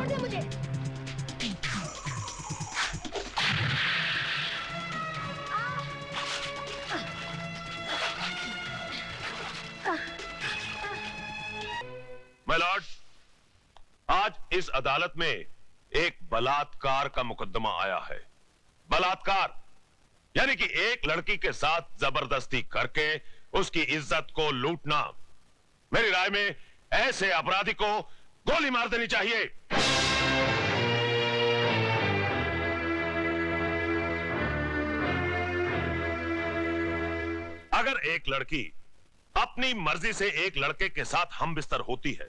छोड़ दे मुझे। My Lord, आज इस अदालत में एक बलात्कार का मुकदमा आया है। बलात्कार यानी कि एक लड़की के साथ जबरदस्ती करके उसकी इज्जत को लूटना। मेरी राय में ऐसे अपराधी को गोली मार देनी चाहिए। अगर एक लड़की अपनी मर्जी से एक लड़के के साथ हम बिस्तर होती है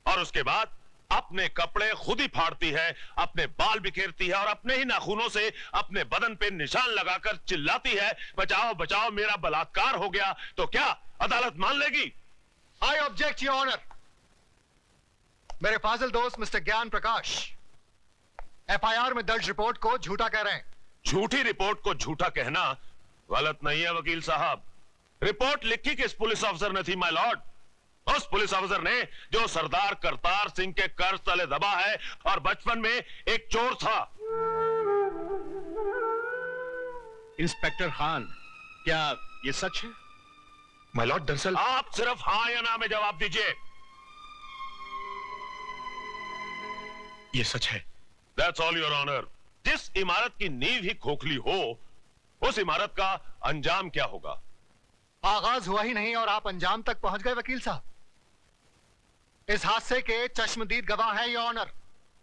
और उसके बाद अपने कपड़े खुद ही फाड़ती है, अपने बाल बिखेरती है और अपने ही नाखूनों से अपने बदन पे निशान लगाकर चिल्लाती है, बचाओ बचाओ मेरा बलात्कार हो गया, तो क्या अदालत मान लेगी? I object your honour. मेरे फाजिल दोस्त मिस्टर ज्ञान प्रकाश एफआईआर में दर्ज रिपोर्ट को झूठा कह रहे हैं। झूठी रिपोर्ट को झूठा कहना गलत नहीं है वकील साहब। रिपोर्ट लिखी किस पुलिस ऑफिसर ने थी माय लॉर्ड? उस पुलिस ऑफिसर ने जो सरदार करतार सिंह के कर्ज तले दबा है और बचपन में एक चोर था। इंस्पेक्टर खान, क्या ये सच है? माय लॉर्ड, दरअसल आप सिर्फ हाँ या ना में जवाब दीजिए। ये सच है। That's all your honour. जिस इमारत की नींव ही खोखली हो, उस इमारत का अंजाम क्या होगा? आगाज हुआ ही नहीं और आप अंजाम तक पहुंच गए वकील साहब। इस हादसे के चश्मदीद गवाह है योर ऑनर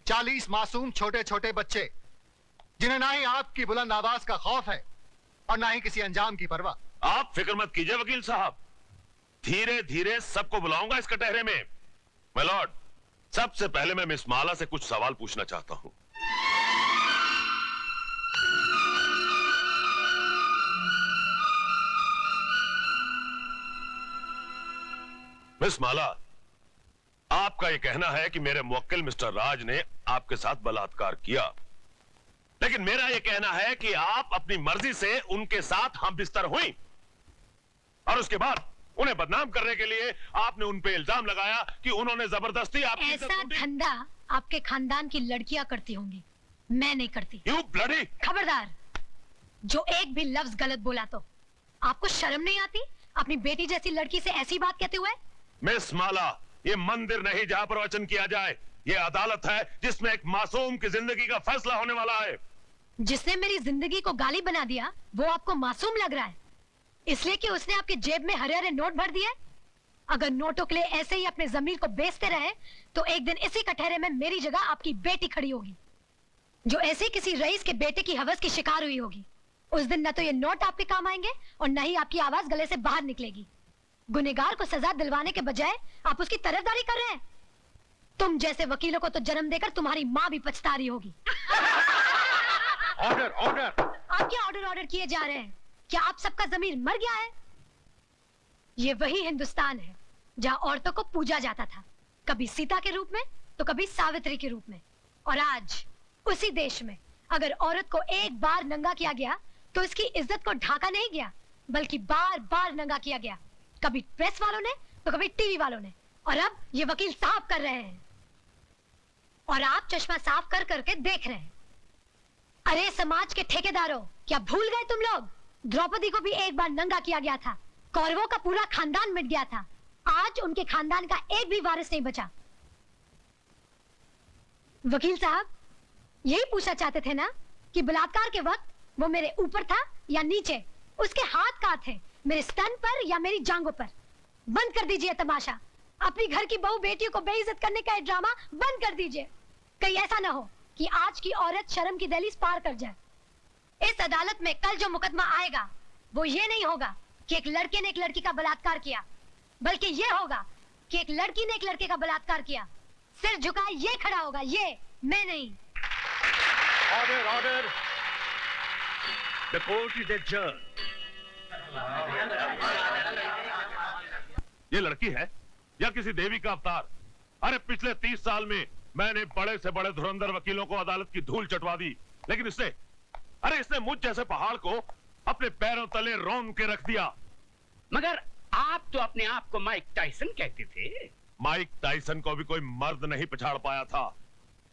40 मासूम छोटे छोटे बच्चे, जिन्हें ना ही आपकी बुलंद आवाज का खौफ है और ना ही किसी अंजाम की परवाह। आप फिक्र मत कीजिए वकील साहब, धीरे धीरे सबको बुलाऊंगा इस कटहरे में। माय लॉर्ड, सबसे पहले मैं मिस माला से कुछ सवाल पूछना चाहता हूं। मिस माला, आपका यह कहना है कि मेरे मुवक्किल मिस्टर राज ने आपके साथ बलात्कार किया, लेकिन मेरा यह कहना है कि आप अपनी मर्जी से उनके साथ हम बिस्तर हुई और उसके बाद उन्हें बदनाम करने के लिए आपने उन पे इल्जाम लगाया कि उन्होंने जबरदस्ती आपकी इज्जत ऐसा लूटी। धंधा आपके खानदान की लड़कियां करती होंगी, मैं नहीं करती। You bloody! खबरदार, जो एक भी लफ्ज गलत बोला तो आपको शर्म नहीं आती अपनी बेटी जैसी लड़की से ऐसी बात कहते हुए? मिस माला, ये मंदिर नहीं जहां पर वचन किया जाए, ये अदालत है जिसमें एक मासूम की जिंदगी का फैसला होने वाला है। जिसने मेरी जिंदगी को गाली बना दिया वो आपको मासूम लग रहा है, इसलिए कि उसने आपके जेब में हरे हरे नोट भर दिए? अगर नोटों के लिए ऐसे ही अपने जमीर को बेचते रहे तो एक दिन इसी कटहरे में मेरी जगह आपकी बेटी खड़ी होगी, जो ऐसे किसी रईस के बेटे की हवस की शिकार हुई होगी। उस दिन न तो ये नोट आपके काम आएंगे और न ही आपकी आवाज गले से बाहर निकलेगी। गुनहगार को सजा दिलवाने के बजाय आप उसकी तरफदारी कर रहे हैं। तुम जैसे वकीलों को तो जन्म देकर तुम्हारी माँ भी पछता रही होगी। Order order! आप क्या ऑर्डर ऑर्डर किए जा रहे हैं? क्या आप सबका जमीर मर गया है? ये वही हिंदुस्तान है जहाँ औरतों को पूजा जाता था, कभी सीता के रूप में तो कभी सावित्री के रूप में। और आज उसी देश में अगर औरत को एक बार नंगा किया गया तो इसकी इज्जत को ढाका नहीं गया, बल्कि बार बार नंगा किया गया, कभी प्रेस वालों ने तो कभी टीवी वालों ने, और अब ये वकील साफ कर रहे हैं और आप चश्मा साफ कर करके देख रहे हैं। अरे समाज के ठेकेदारों, क्या भूल गए तुम लोग? द्रौपदी को भी एक बार नंगा किया गया था, कौरवों का पूरा खानदान मिट गया था, आज उनके खानदान का एक भी वारिस नहीं बचा। वकील साहब, यही पूछना चाहते थे ना कि बलात्कार के वक्त वो मेरे ऊपर था या नीचे, उसके हाथ कहाँ थे, मेरे स्तन पर या मेरी जांघों पर? बंद कर दीजिए तमाशा, अपनी घर की बहू बेटियों को बेइज्जत करने का ये ड्रामा बंद कर दीजिए। कहीं ऐसा ना हो कि आज की औरत शर्म की दहलीज पार कर जाए। इस अदालत में कल जो मुकदमा आएगा वो ये नहीं होगा कि एक लड़के ने एक लड़की का बलात्कार किया, बल्कि ये होगा कि एक लड़की ने एक लड़के का बलात्कार किया। सिर झुकाए ये खड़ा होगा, ये मैं नहीं। Order order! The court is adjourned. ये लड़की है या किसी देवी का अवतार? अरे पिछले 30 साल में मैंने बड़े से बड़े धुरंधर वकीलों को अदालत की धूल चटवा दी, लेकिन इसने मुझ जैसे पहाड़ को अपने पैरों तले रोन के रख दिया। मगर आप तो अपने आप को माइक टाइसन कहते थे। माइक टाइसन को भी कोई मर्द नहीं पछाड़ पाया था।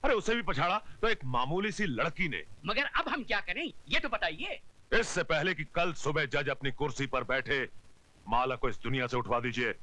अरे उसे भी पछाड़ा तो एक मामूली सी लड़की ने। मगर अब हम क्या करें ये तो बताइए। इससे पहले कि कल सुबह जज अपनी कुर्सी पर बैठे, माला को इस दुनिया से उठवा दीजिए।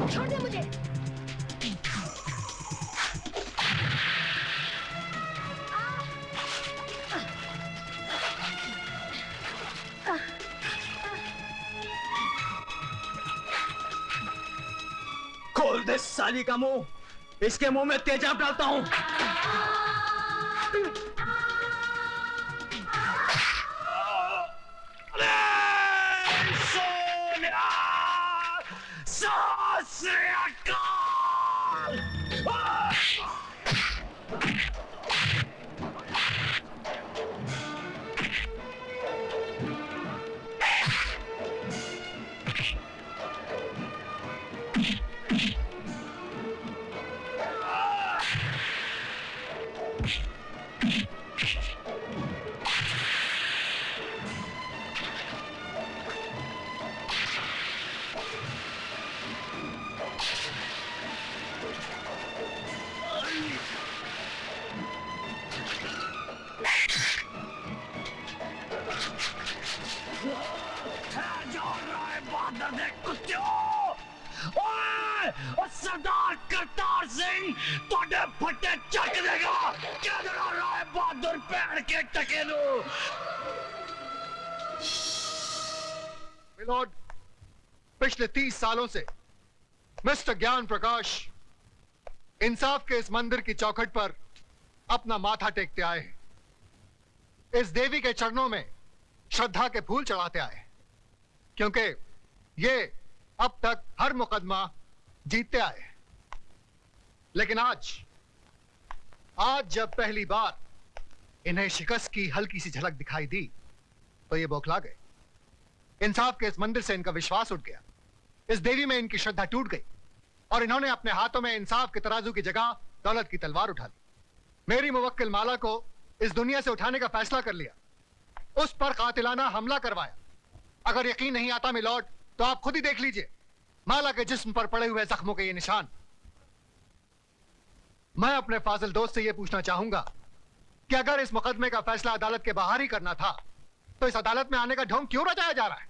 छोड़ दे मुझे। खोल दे साली का मुंह, इसके मुंह में तेजाब डालता हूं। सरदार करतार सिंह तोड़े फटे चक देगा। क्या राय बहादुर पैर के टकेलू। मिलोड, पिछले 30 सालों से मिस्टर ज्ञान प्रकाश इंसाफ के इस मंदिर की चौखट पर अपना माथा टेकते आए हैं। इस देवी के चरणों में श्रद्धा के फूल चढ़ाते आए हैं, क्योंकि ये अब तक हर मुकदमा जीतते आए हैं। लेकिन आज जब पहली बार इन्हें शिकस्त की हल्की सी झलक दिखाई दी तो ये बौखला गए। इंसाफ के इस मंदिर से इनका विश्वास उठ गया, इस देवी में इनकी श्रद्धा टूट गई और इन्होंने अपने हाथों में इंसाफ के तराजू की जगह दौलत की तलवार उठा ली। मेरी मुवक्किल माला को इस दुनिया से उठाने का फैसला कर लिया, उस पर कातिलाना हमला करवाया। अगर यकीन नहीं आता मिलॉर्ड, तो आप खुद ही देख लीजिए माला के जिस्म पर पड़े हुए जख्मों के ये निशान। मैं अपने फाजिल दोस्त से यह पूछना चाहूंगा कि अगर इस मुकदमे का फैसला अदालत के बाहर ही करना था तो इस अदालत में आने का ढोंग क्यों रचाया जा रहा है?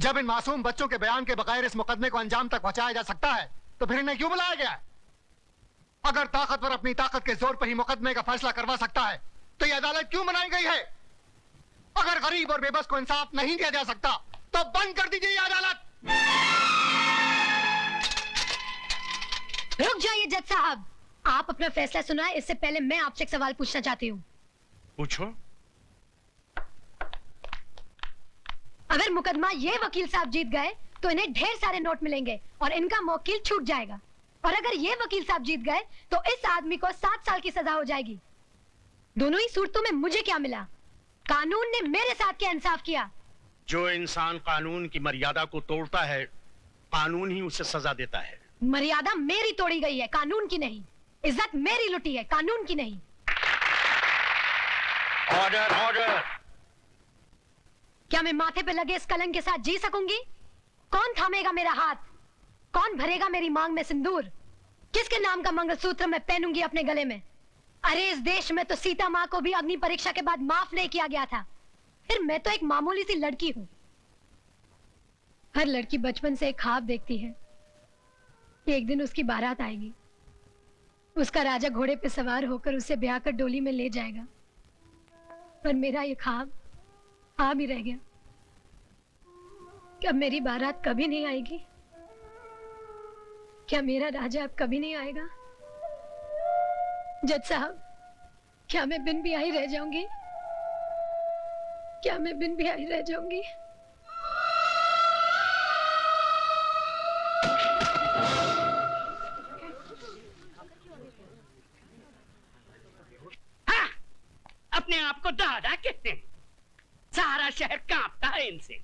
जब इन मासूम बच्चों के बयान के बगैर इस मुकदमे को अंजाम तक पहुंचाया जा सकता है तो फिर इन्हें क्यों बुलाया गया है? अगर ताकतवर अपनी ताकत के जोर पर ही मुकदमे का फैसला करवा सकता है तो यह अदालत क्यों बनाई गई है? अगर गरीब और बेबस को इंसाफ नहीं दिया जा सकता तो बंद कर दीजिए यह अदालत। रुक जाइए जज साहब, आप अपना फैसला सुनाए इससे पहले मैं आपसे एक सवाल पूछना चाहती हूँ। पूछो। अगर मुकदमा ये वकील साहब जीत गए तो इन्हें ढेर सारे नोट मिलेंगे और इनका मौकिल छूट जाएगा, और अगर ये वकील साहब जीत गए तो इस आदमी को 7 साल की सजा हो जाएगी। दोनों ही सूरतों में मुझे क्या मिला? कानून ने मेरे साथ क्या इंसाफ किया? जो इंसान कानून की मर्यादा को तोड़ता है, कानून ही उसे सजा देता है। मर्यादा मेरी तोड़ी गई है, कानून की नहीं। इज्जत मेरी लुटी है, कानून की नहीं। Order, order. क्या मैं माथे पे लगे इस कलंक के साथ जी सकूंगी? कौन थामेगा मेरा हाथ? कौन भरेगा मेरी मांग में सिंदूर? किसके नाम का मंगलसूत्र मैं पहनूंगी अपने गले में? अरे इस देश में तो सीता माँ को भी अग्नि परीक्षा के बाद माफ नहीं किया गया था, फिर मैं तो एक मामूली सी लड़की हूं। हर लड़की बचपन से एक ख्वाब देखती है कि एक दिन उसकी बारात आएगी, उसका राजा घोड़े पे सवार होकर उसे ब्याह कर डोली में ले जाएगा। पर मेरा ये ख्वाब ख्वाब ही रह गया। क्या मेरी बारात कभी नहीं आएगी? क्या मेरा राजा अब कभी नहीं आएगा? जज साहब, क्या मैं बिन ब्याही रह जाऊंगी? क्या मैं बिन ब्याही रह जाऊंगी? हाँ, अपने आप को दादा कहते हैं। सारा शहर कांपता है इनसे,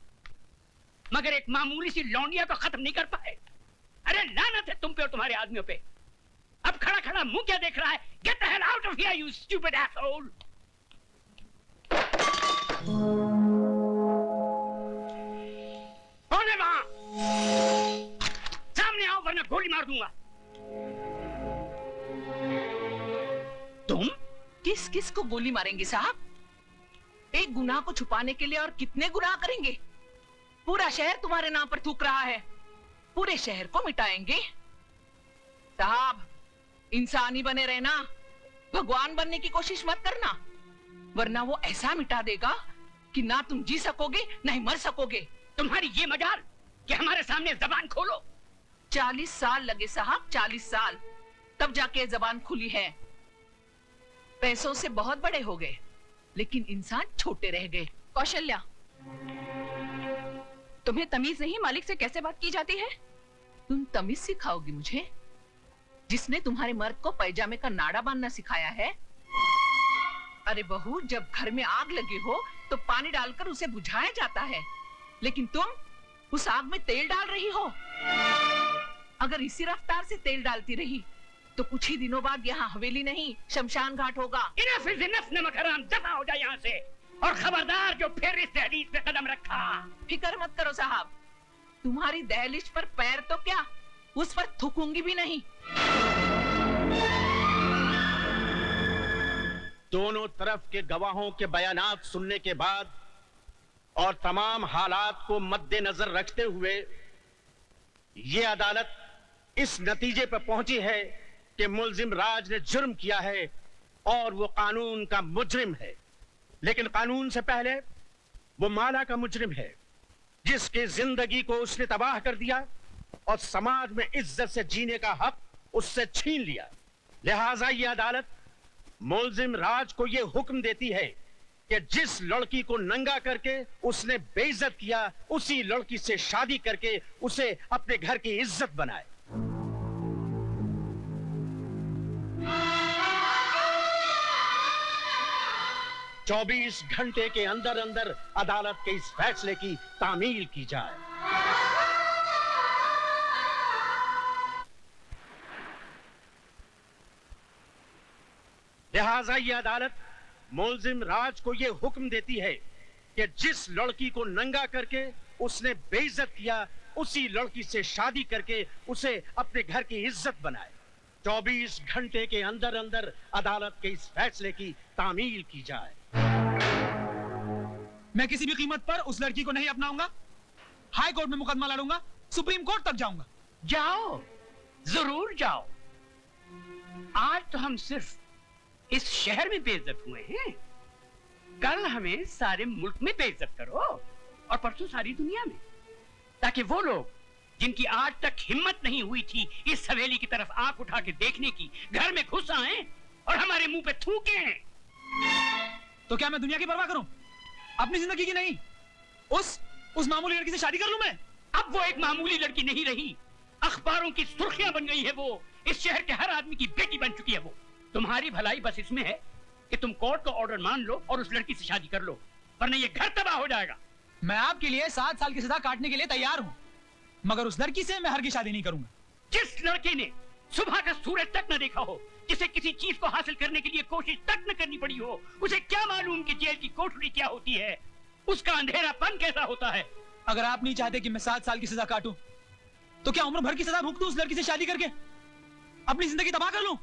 मगर एक मामूली सी लौंडिया को खत्म नहीं कर पाए। अरे लानत है तुम पे और तुम्हारे आदमियों पे। अब खड़ा खड़ा मुंह क्या देख रहा है? Gate the hell out of here you stupid asshole. कौन है वहां? सामने आओ वरना गोली मार दूंगा। तुम किस किस को गोली मारेंगे साहब? एक गुनाह को छुपाने के लिए और कितने गुनाह करेंगे? पूरा शहर तुम्हारे नाम पर थूक रहा है। पूरे शहर को मिटाएंगे? साहब, इंसानी बने रहना, भगवान बनने की कोशिश मत करना, वरना वो ऐसा मिटा देगा कि ना तुम जी सकोगे ना ही मर सकोगे। तुम्हारी ये मजाल कि हमारे सामने जबान खोलो। 40 साल लगे साहब, 40 साल, तब जाके जबान खुली है। पैसों से बहुत बड़े हो गए, लेकिन इंसान छोटे रह गए। कौशल्या, तुम्हें तमीज नहीं मालिक से कैसे बात की जाती है? तुम तमीज सिखाओगी मुझे, जिसने तुम्हारे मर्द को पैजामे का नाड़ा बांधना सिखाया है? अरे बहू, जब घर में आग लगी हो तो पानी डालकर उसे बुझाया जाता है, लेकिन तुम उस आग में तेल डाल रही हो। अगर इसी रफ्तार से तेल डालती रही तो कुछ ही दिनों बाद यहाँ हवेली नहीं शमशान घाट होगा। इनफ इज इनफ, नमक हराम, दफा हो जाए यहाँ से। और खबरदार जो फिर इस दहलीज पे कदम रखा। फिक्र मत करो साहब, तुम्हारी दहलीज पर पैर तो क्या, उस पर थूकूंगी भी नहीं। दोनों तरफ के गवाहों के बयानात सुनने के बाद और तमाम हालात को मद्देनजर रखते हुए ये अदालत इस नतीजे पर पहुंची है कि मुल्जिम राज ने जुर्म किया है और वो कानून का मुजरिम है। लेकिन कानून से पहले वो माला का मुजरिम है, जिसकी जिंदगी को उसने तबाह कर दिया और समाज में इज्जत से जीने का हक उससे छीन लिया। लिहाजा ये अदालत मुल्जिम राज को ये हुक्म देती है कि जिस लड़की को नंगा करके उसने बेइज्जत किया, उसी लड़की से शादी करके उसे अपने घर की इज्जत बनाए। चौबीस घंटे के अंदर अंदर अदालत के इस फैसले की तामील की जाए। लिहाजा ये अदालत मुल्जिम राज को ये हुक्म देती है कि जिस लड़की को नंगा करके उसने बेइज्जत किया, उसी लड़की से शादी करके उसे अपने घर की इज्जत बनाए। 24 घंटे के अंदर अंदर अदालत के इस फैसले की तामील की जाए। मैं किसी भी कीमत पर उस लड़की को नहीं अपनाऊंगा। हाई कोर्ट में मुकदमा लड़ूंगा, सुप्रीम कोर्ट तक जाऊंगा। जाओ, जरूर जाओ। आज तो हम सिर्फ इस शहर में बेइज्जत हुए हैं, कल हमें सारे मुल्क में बेइज्जत करो और परसों सारी दुनिया में, ताकि वो लोग जिनकी आज तक हिम्मत नहीं हुई थी इस हवेली की तरफ आंख उठा के देखने की, घर में घुस आए और हमारे मुंह पे थूके। तो क्या मैं दुनिया की परवाह करूं, अपनी जिंदगी की नहीं? उस मामूली लड़की से शादी कर लूं मैं? अब वो एक मामूली लड़की नहीं रही, अखबारों की सुर्खियां बन गई है वो। इस शहर के हर आदमी की बेटी बन चुकी है वो। तुम्हारी भलाई बस इसमें है कि तुम कोर्ट का ऑर्डर मान लो और उस लड़की से शादी कर लो, वरना ये घर तबाह हो जाएगा। मैं आपके लिए 7 साल की सजा काटने के लिए तैयार हूं, मगर उस लड़की से मैं हरगिज़ शादी नहीं करूंगा। जिस लड़के ने सुबह का सूरज तक न देखा हो, जिसे किसी चीज को हासिल करने के लिए कोशिश तक न करनी पड़ी हो, उसे क्या मालूम कि जेल की कोठरी क्या होती है, उसका अंधेरापन कैसा होता है। अगर आप नहीं चाहते कि मैं 7 साल की सजा काटूं, तो क्या उम्र भर की सजा भुगतूं उस लड़की से शादी करके, अपनी जिंदगी तबाह कर लूं?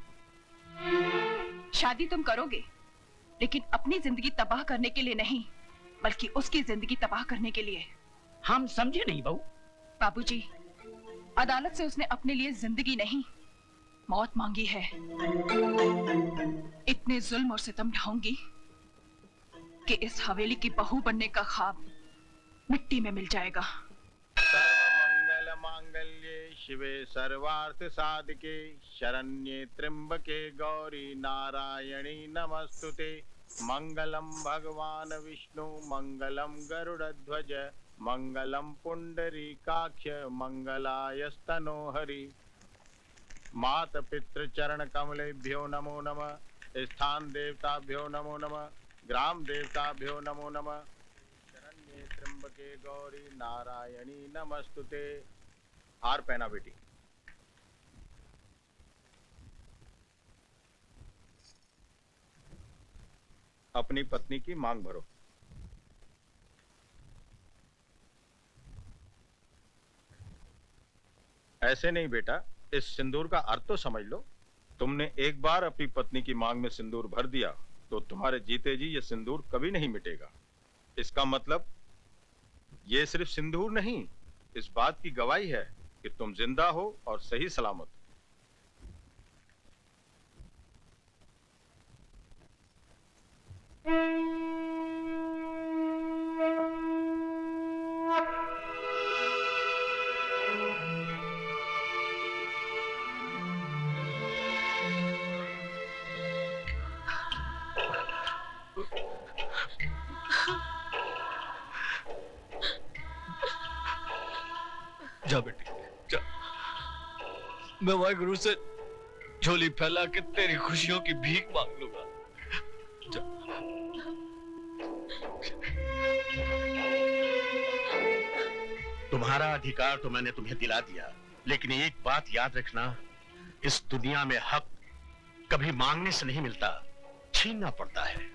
शादी तुम करोगे, लेकिन अपनी जिंदगी तबाह करने के लिए नहीं, बल्कि उसकी जिंदगी तबाह करने के लिए। हम समझे नहीं बहू। बाबूजी, अदालत से उसने अपने लिए जिंदगी नहीं मौत मांगी है, इतने जुल्म और सितम ढाऊंगी कि इस हवेली की बहू बनने का ख्वाब मिट्टी में मिल जाएगा। सर्वमंगल मांगल्ये शिवे सर्वार्थ साधके शरण्ये त्र्यंबके गौरी नारायणी नमस्तुते। मंगलम भगवान विष्णु मंगलम गरुड़ध्वज मंगलम पुंडरीकाक्ष मंगलायस्तनो हरि। मात पितृ चरण कमलेभ्यो नमो नमः। स्थान देवताभ्यो नमो नमः। ग्राम देवताभ्यो नमो नमः। शरण्ये त्र्यंबके गौरी नारायणी नमस्तुते। हार पहना बेटी। अपनी पत्नी की मांग भरो। ऐसे नहीं बेटा, इस सिंदूर का अर्थ तो समझ लो। तुमने एक बार अपनी पत्नी की मांग में सिंदूर भर दिया तो तुम्हारे जीते जी ये सिंदूर कभी नहीं मिटेगा। इसका मतलब ये सिर्फ सिंदूर नहीं, इस बात की गवाही है कि तुम जिंदा हो और सही सलामत। जा बेटी जा। मैं वाहिगुरु से झोली फैला के तेरी खुशियों की भीख मांग लूंगा। जा। तुम्हारा अधिकार तो मैंने तुम्हें दिला दिया, लेकिन एक बात याद रखना, इस दुनिया में हक कभी मांगने से नहीं मिलता, छीनना पड़ता है।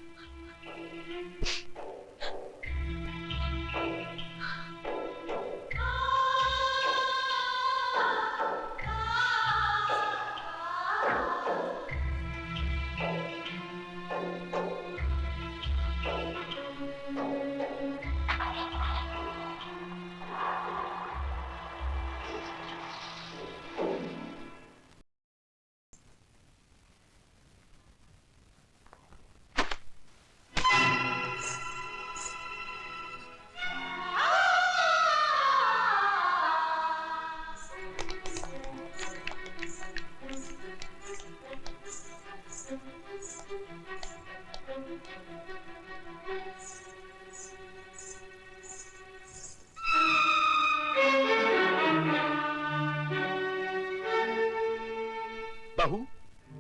बहू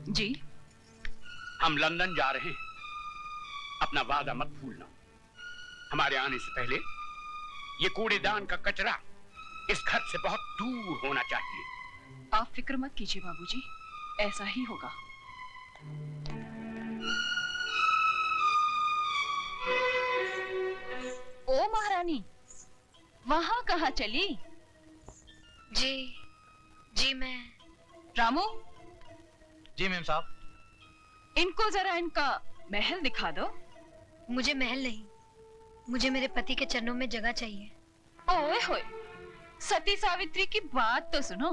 जी, हम लंदन जा रहे हैं, अपना वादा मत भूलना। हमारे आने से पहले ये कूड़ेदान का कचरा इस घर से बहुत दूर होना चाहिए। आप फिक्र मत कीजिए बाबूजी, ऐसा ही होगा। ओ महारानी, वहां कहाँ चली? जी जी मैं। रामू, जी मैम साहब। इनको जरा इनका महल दिखा दो। मुझे महल नहीं, मुझे मेरे पति के चरणों में जगह चाहिए। ओए होए, सती सावित्री की बात तो सुनो।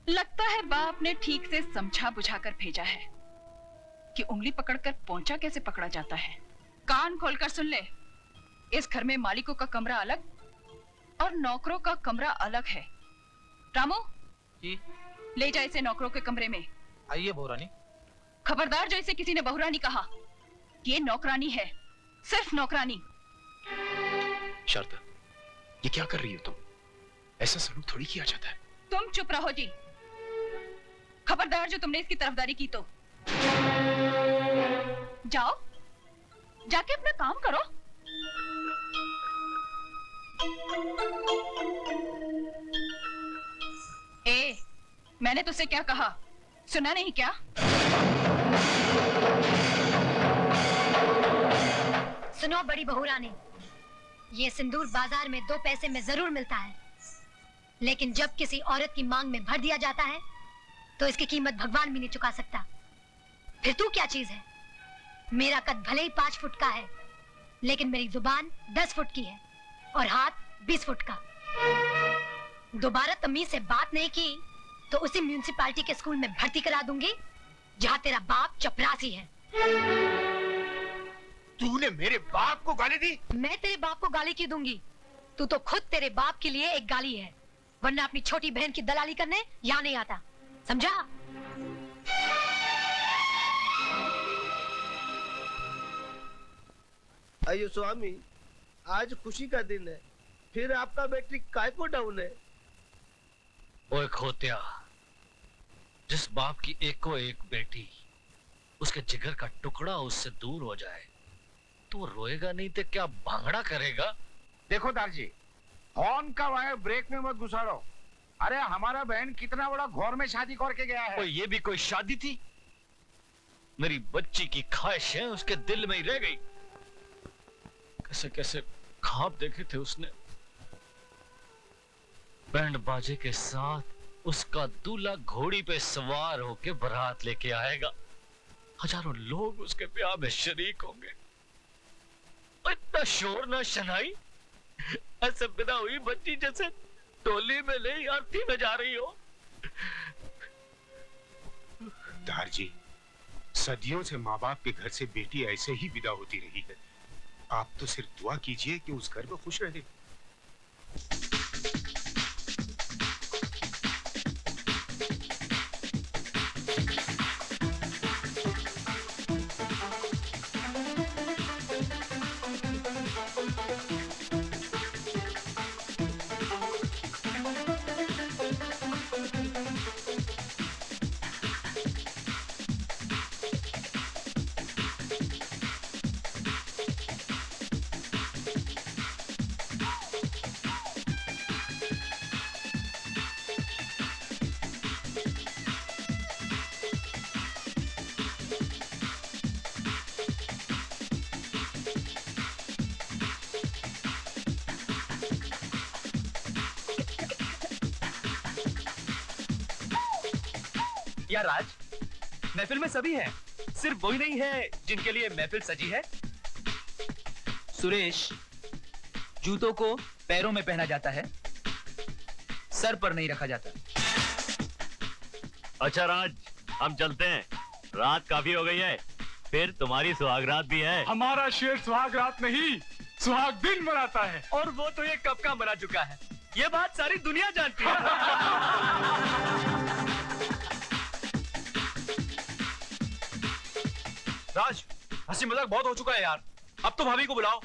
लगता है बाप ने ठीक से समझा बुझाकर भेजा है कि उंगली पकड़कर पोंछा कैसे पकड़ा जाता है। कान खोलकर सुन ले, इस घर में मालिकों का कमरा अलग और नौकरों का कमरा अलग है। रामू जी, ले जा इसे नौकरों के कमरे में। आइए बहुरानी। खबरदार जो इसे किसी ने बहुरानी कहा, ये नौकरानी है, सिर्फ नौकरानी। शर्त, ये क्या कर रही हो तुम? ऐसा सलूक थोड़ी किया जाता है। तुम चुप रहो जी। खबरदार जो तुमने इसकी तरफदारी की तो जाओ, जाके अपना काम करो। ए, मैंने तुझसे क्या कहा, सुना नहीं क्या? सुनो बड़ी बहुरानी, ये सिंदूर बाजार में 2 पैसे में जरूर मिलता है, लेकिन जब किसी औरत की मांग में भर दिया जाता है तो इसकी कीमत भगवान भी नहीं चुका सकता। फिर तू क्या चीज है? मेरा कद भले ही 5 फुट का है, लेकिन मेरी जुबान 10 फुट की है और हाथ 20 फुट का। दोबारा तमीज से बात नहीं की तो उसी म्यूनिसिपैलिटी के स्कूल में भर्ती करा दूंगी जहाँ तेरा बाप चपरासी है। तूने मेरे बाप को गाली दी? मैं तेरे बाप को गाली क्यों दूंगी? तू तो खुद तेरे बाप के लिए एक गाली है, वरना अपनी छोटी बहन की दलाली करने यहाँ नहीं आता, समझा? अयो स्वामी, आज खुशी का दिन है, फिर आपका बैटरी काय को डाउन है? ओए खोतिया, जिस बाप की एक को एक बेटी, उसके जिगर का टुकड़ा उससे दूर हो जाए तो रोएगा नहीं तो क्या भांगड़ा करेगा? देखो दारजी, हॉर्न का वायर ब्रेक में मत घुसाड़ो। अरे हमारा बहन कितना बड़ा घोर में शादी करके गया है। ये भी कोई शादी थी? मेरी बच्ची की ख्वाहिशें उसके दिल में ही रह गई। कैसे कैसे ख्वाब देखे थे उसने। बैंड बाजे के साथ उसका दूल्हा घोड़ी पे सवार होके बारात लेके आएगा, हजारों लोग उसके ब्याह में शरीक होंगे। इतना शोर ना शनाई, ऐसे बिना हुई बच्ची जैसे टोली में नहीं आरती में जा रही हो। दारजी, सदियों से माँ बाप के घर से बेटी ऐसे ही विदा होती रही है। आप तो सिर्फ दुआ कीजिए कि उस घर में खुश रहे। यार राज, महफिल में सभी हैं, सिर्फ वही नहीं है जिनके लिए महफिल सजी है। सुरेश, जूतों को पैरों में पहना जाता है, सर पर नहीं रखा जाता। अच्छा राज, हम चलते हैं, रात काफी हो गई है, फिर तुम्हारी सुहागरात भी है। हमारा शेर सुहागरात नहीं, सुहाग दिन मनाता है। और वो तो ये कब का मना चुका है, ये बात सारी दुनिया जानती है। राज, हंसी मजाक बहुत हो चुका है यार, अब तो भाभी को बुलाओ।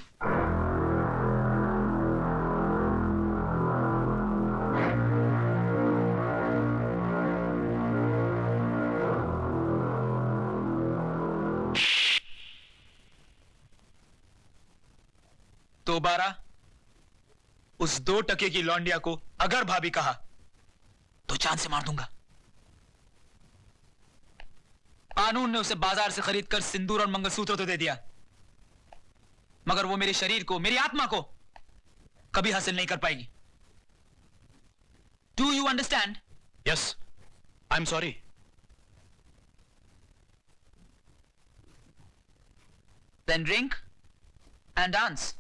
दोबारा उस 2 टके की लौंडिया को अगर भाभी कहा तो जान से मार दूंगा। कानून ने उसे बाजार से खरीद कर सिंदूर और मंगलसूत्र तो दे दिया, मगर वो मेरे शरीर को, मेरी आत्मा को कभी हासिल नहीं कर पाएगी। Do you understand? Yes, I am sorry. Then drink and dance.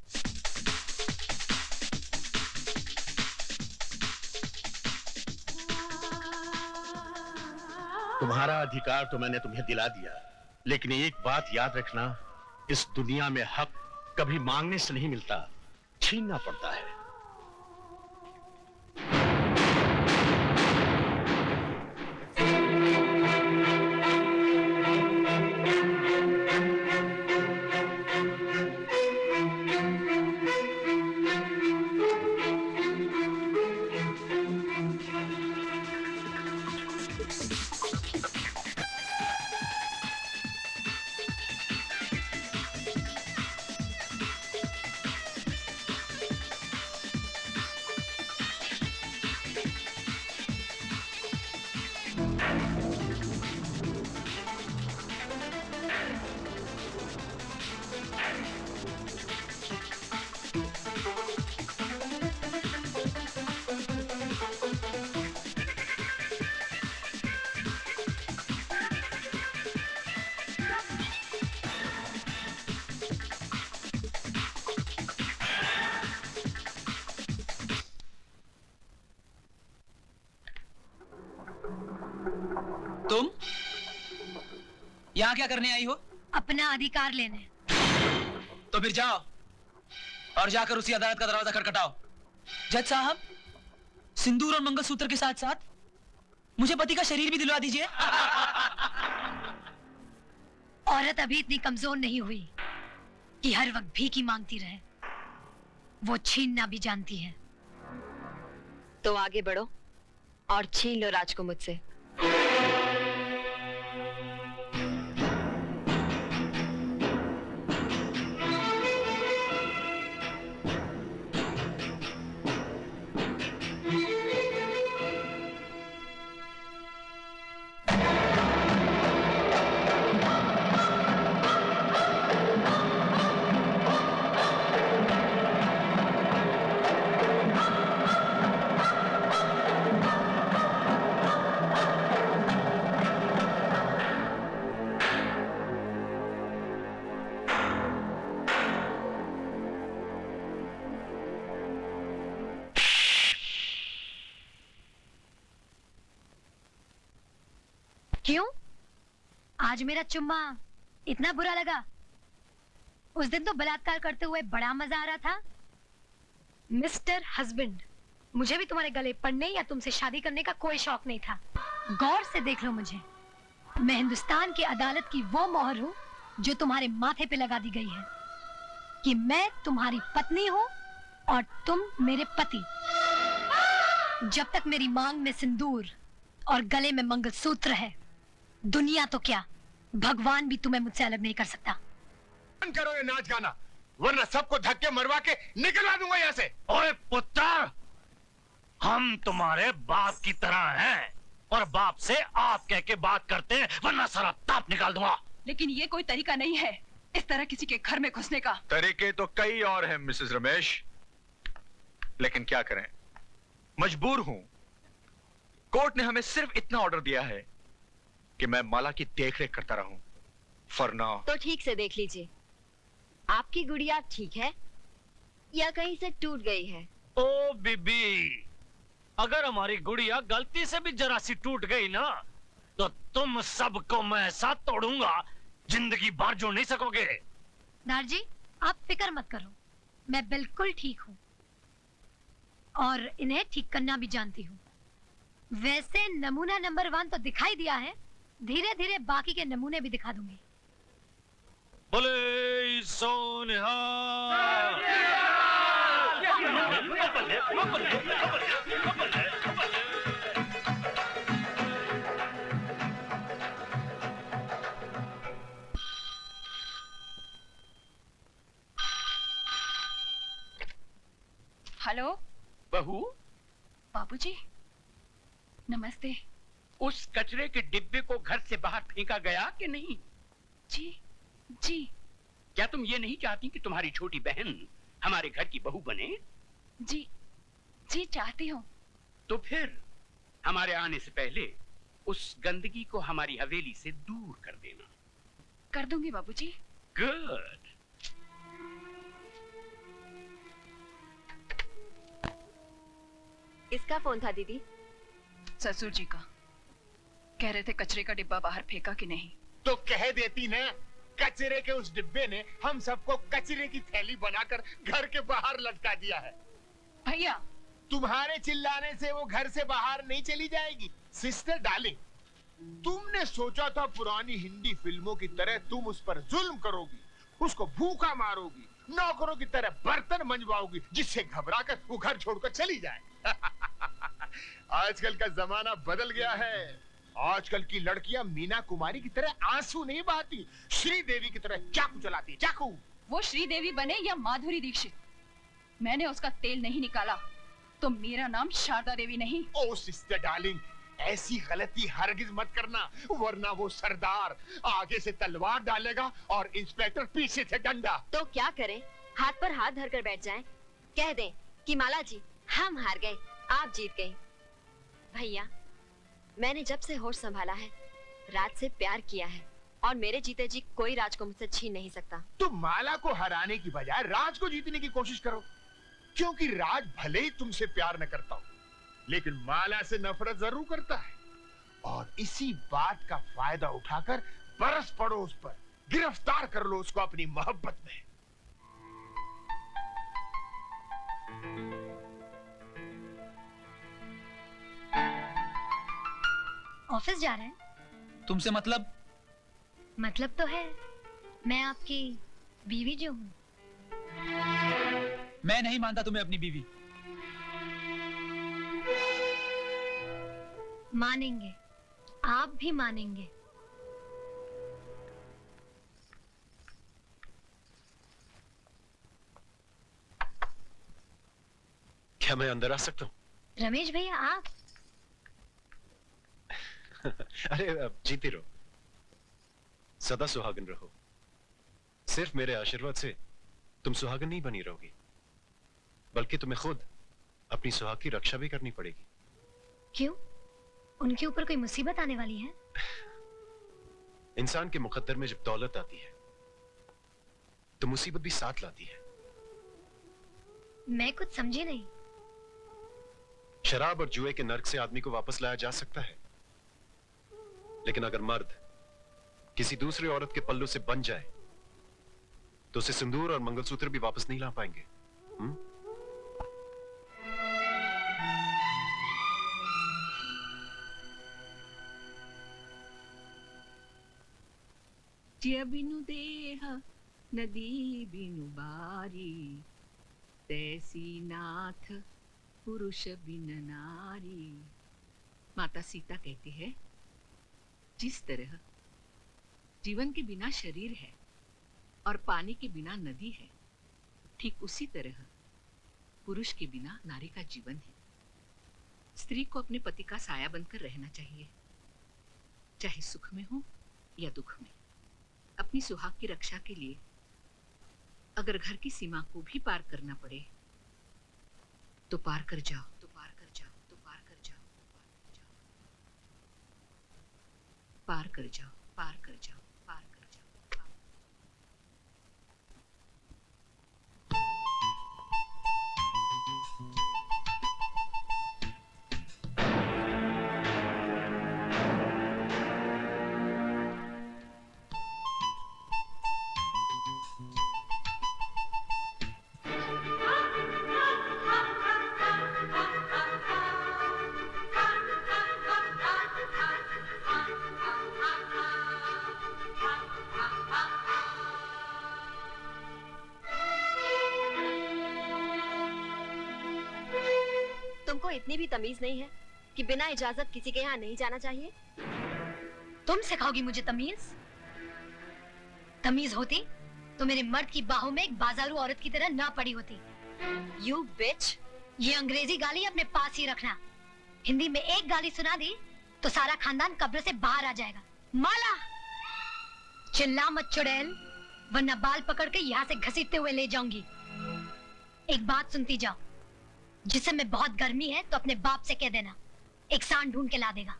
तुम्हारा अधिकार तो मैंने तुम्हें दिला दिया, लेकिन एक बात याद रखना, इस दुनिया में हक कभी मांगने से नहीं मिलता, छीनना पड़ता है। तुम यहां क्या करने आई हो? अपना अधिकार लेने। तो फिर जाओ और जाकर उसी अदालत का दरवाजा खटखटाओ। जज साहब, सिंदूर और मंगलसूत्र के साथ साथ मुझे पति का शरीर भी दिलवा दीजिए। औरत अभी इतनी कमजोर नहीं हुई कि हर वक्त भीख मांगती रहे। वो छीनना भी जानती है। तो आगे बढ़ो और छीन लो राज को मुझसे। क्यों? आज मेरा चुम्मा इतना बुरा लगा? उस दिन तो बलात्कार करते हुए बड़ा मजा आ रहा था। मिस्टर हस्बैंड, मुझे भी तुम्हारे गले पड़ने या तुमसे शादी करने का कोई शौक नहीं था। गौर से देख लो मुझे। मैं हिंदुस्तान की अदालत की वो मोहर हूँ जो तुम्हारे माथे पे लगा दी गई है कि मैं तुम्हारी पत्नी हूँ और तुम मेरे पति। जब तक मेरी मांग में सिंदूर और गले में मंगलसूत्र है, दुनिया तो क्या, भगवान भी तुम्हें मुझसे अलग नहीं कर सकता। बंद करो ये नाच गाना, वरना सबको धक्के मरवा के निकलवा दूंगा यहाँ से। ओए पुत्र, हम तुम्हारे बाप की तरह हैं और बाप से आप कह के बात करते हैं, वरना सारा ताप निकाल दूंगा। लेकिन ये कोई तरीका नहीं है इस तरह किसी के घर में घुसने का। तरीके तो कई और हैं मिसेस रमेश, लेकिन क्या करें, मजबूर हूं। कोर्ट ने हमें सिर्फ इतना ऑर्डर दिया है कि मैं माला की देखरेख करता रहूं। For now. तो ठीक से देख लीजिए, आपकी गुड़िया ठीक है या कहीं से टूट गई है? ओ बीबी, अगर हमारी गुड़िया गलती से भी जरा सी टूट गई ना, तो तुम सबको मैं ऐसा तोड़ूंगा, जिंदगी भर जोड़ नहीं सकोगे। दार जी, आप फिक्र मत करो, मैं बिल्कुल ठीक हूँ और इन्हें ठीक करना भी जानती हूँ। वैसे नमूना नंबर 1 तो दिखाई दिया है, धीरे धीरे बाकी के नमूने भी दिखा दूंगी। बोले सोनिहा। हेलो बहू, बाबूजी, नमस्ते। उस कचरे के डिब्बे को घर से बाहर फेंका गया कि नहीं? जी जी। क्या तुम ये नहीं चाहती कि तुम्हारी छोटी बहन हमारे घर की बहू बने? जी जी चाहती हूँ। तो फिर हमारे आने से पहले उस गंदगी को हमारी हवेली से दूर कर देना। कर दूंगी बाबूजी। गुड। किसका फोन था दीदी? ससुर जी का। कह रहे थे कचरे का डिब्बा बाहर फेंका कि नहीं। तो कह देती ना, कचरे के उस डिब्बे ने हम सबको कचरे की थैली बनाकर घर के बाहर लटका दिया है। भैया, तुम्हारे चिल्लाने से वो घर से बाहर नहीं चली जाएगी। सिस्टर डार्लिंग, तुमने सोचा था पुरानी हिंदी फिल्मों की तरह तुम उस पर जुल्म करोगी, उसको भूखा मारोगी, नौकरों की तरह बर्तन मंजवाओगी, जिससे घबराकर वो घर छोड़कर चली जाए। आजकल का जमाना बदल गया है। आजकल की लड़कियां मीना कुमारी की तरह आंसू नहीं बहाती, श्रीदेवी की तरह चाकू चलाती। चाकू। वो श्रीदेवी बने या माधुरी दीक्षित, मैंने उसका तेल नहीं निकाला तो मेरा नाम शारदा देवी नहीं। ओ सिस्टर डार्लिंग, ऐसी गलती हरगिज मत करना, वरना वो सरदार आगे से तलवार डालेगा और इंस्पेक्टर पीछे से डंडा। तो क्या करें, हाथ पर हाथ धरकर बैठ जाएं? कह दें कि माला जी हम हार गए, आप जीत गई। भैया, मैंने जब से होश संभाला है राज से प्यार किया है और मेरे जीते जी कोई राज को मुझसे छीन नहीं सकता। तो माला को हराने की बजाय राज को जीतने की कोशिश करो, क्योंकि राज भले ही तुमसे प्यार न करता हो, लेकिन माला से नफरत जरूर करता है। और इसी बात का फायदा उठाकर बरस पड़ो उस पर, गिरफ्तार कर लो उसको अपनी मोहब्बत में। ऑफिस जा रहे हैं? तुमसे मतलब? मतलब तो है, मैं आपकी बीवी जो हूँ। मैं नहीं मानता तुम्हें अपनी बीवी। मानेंगे, आप भी मानेंगे। क्या मैं अंदर आ सकता हूँ? रमेश भैया आप? अरे अब जीती रहो, सदा सुहागन रहो। सिर्फ मेरे आशीर्वाद से तुम सुहागन नहीं बनी रहोगी, बल्कि तुम्हें खुद अपनी सुहाग की रक्षा भी करनी पड़ेगी। क्यों? उनके ऊपर कोई मुसीबत आने वाली है? इंसान के मुकद्दर में जब दौलत आती है तो मुसीबत भी साथ लाती है। मैं कुछ समझी नहीं। शराब और जुए के नर्क से आदमी को वापस लाया जा सकता है, लेकिन अगर मर्द किसी दूसरी औरत के पल्लू से बन जाए तो उसे सिंदूर और मंगलसूत्र भी वापस नहीं ला पाएंगे। जिया बिनु देह नदी बिनु बारी, तैसी नाथ पुरुष बिन नारी। माता सीता कहती है, जिस तरह जीवन के बिना शरीर है और पानी के बिना नदी है, ठीक उसी तरह पुरुष के बिना नारी का जीवन है। स्त्री को अपने पति का साया बनकर रहना चाहिए, चाहे सुख में हो या दुख में। अपनी सुहाग की रक्षा के लिए अगर घर की सीमा को भी पार करना पड़े तो पार कर जाओ, तो पार कर जाओ, तो पार कर जाओ, पार कर जाओ, पार कर जाओ, पार कर जाओ। तुमको इतनी भी तमीज नहीं है कि बिना इजाजत किसी के यहाँ नहीं जाना चाहिए? तुम सिखाओगी मुझे तमीज? तमीज होती तो मेरे मर्द की बाहों में एक बाजारू औरत की तरह ना पड़ी होती। You bitch! ये अंग्रेजी गाली अपने पास ही रखना। हिंदी में एक गाली सुना दी तो सारा खानदान कब्र से बाहर आ जाएगा। माला, चिल्ला मत चुड़ैल, वरना बाल पकड़ के यहाँ से घसीटते हुए ले जाऊंगी। एक बात सुनती जाओ, जिस समय बहुत गर्मी है तो अपने बाप से कह देना, एक सांड ढूंढ के ला देगा।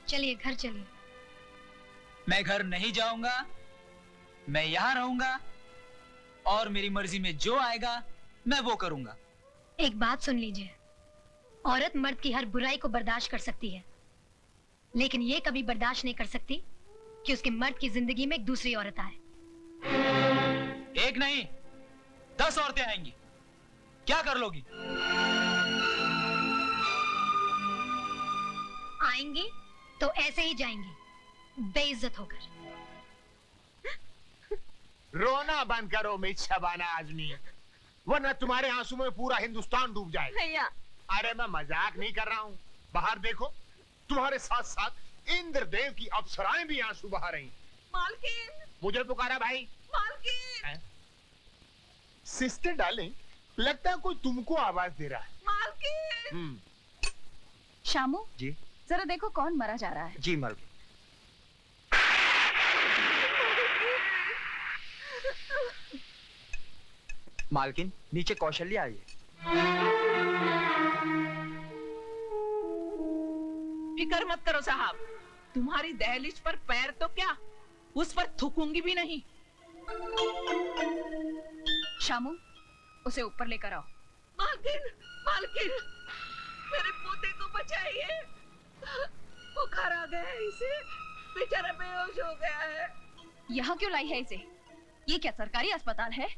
चलिए घर चलिए। मैं घर नहीं जाऊंगा, मैं यहाँ रहूंगा और मेरी मर्जी में जो आएगा मैं वो करूंगा। एक बात सुन लीजिए, औरत मर्द की हर बुराई को बर्दाश्त कर सकती है, लेकिन ये कभी बर्दाश्त नहीं कर सकती कि उसके मर्द की जिंदगी में एक दूसरी औरत आए। एक नहीं 10 औरतें आएंगी, क्या कर लोगी? आएंगी तो ऐसे ही जाएंगी, बेइज्जत होकर। रोना बंद करो मिच्छबाना आदमी, वरना तुम्हारे आंसू में पूरा हिंदुस्तान डूब जाएगा। भैया, अरे मैं मजाक नहीं कर रहा हूँ। बाहर देखो, तुम्हारे साथ साथ इंद्रदेव की अप्सराएं भी आंसू बहा रही। मालकिन! मुझे पुकारा भाई। मालकिन! सिस्टर डार्लिंग, लगता है कोई तुमको आवाज दे रहा है। मालकिन! शामू जी जरा देखो कौन मरा जा रहा है। जी मालकिन। मालकिन नीचे कौशल्या आई है। फिक्र मत करो साहब, तुम्हारी दहलीज पर पैर तो क्या, उस पर थूकूंगी भी नहीं। शामू उसे ऊपर लेकर आओ। मालकिन, मालकिन, मेरे पोते को बचाइए। बुखार आ गया है इसे, बेचारा बेहोश हो गया है। यहाँ क्यों लाई है इसे? ये क्या सरकारी अस्पताल है?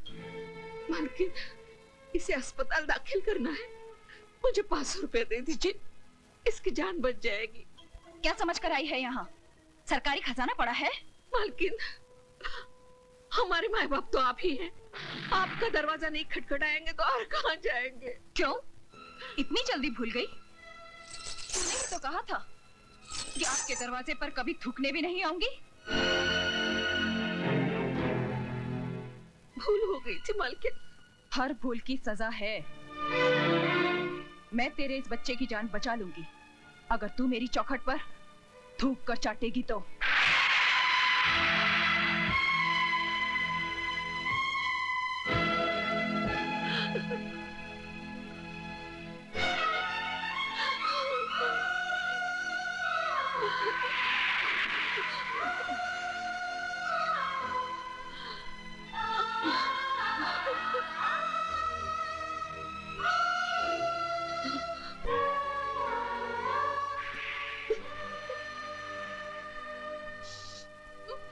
मालकिन, इसे अस्पताल दाखिल करना है। मुझे 500 रुपए दे दीजिए, इसकी जान बच जाएगी। क्या समझ कर आई है यहाँ? सरकारी खजाना पड़ा है? मालकिन, हमारे माँ बाप तो आप ही हैं। आपका दरवाजा नहीं खटखटाएंगे तो और कहाँ जाएंगे? क्यों? इतनी जल्दी भूल गई? तूने ही तो कहा था कि आपके दरवाजे पर कभी थूकने भी नहीं आऊंगी। भूल हो गई थी मालकिन। हर भूल की सजा है। मैं तेरे इस बच्चे की जान बचा लूंगी अगर तू मेरी चौखट पर थूक कर चाटेगी तो।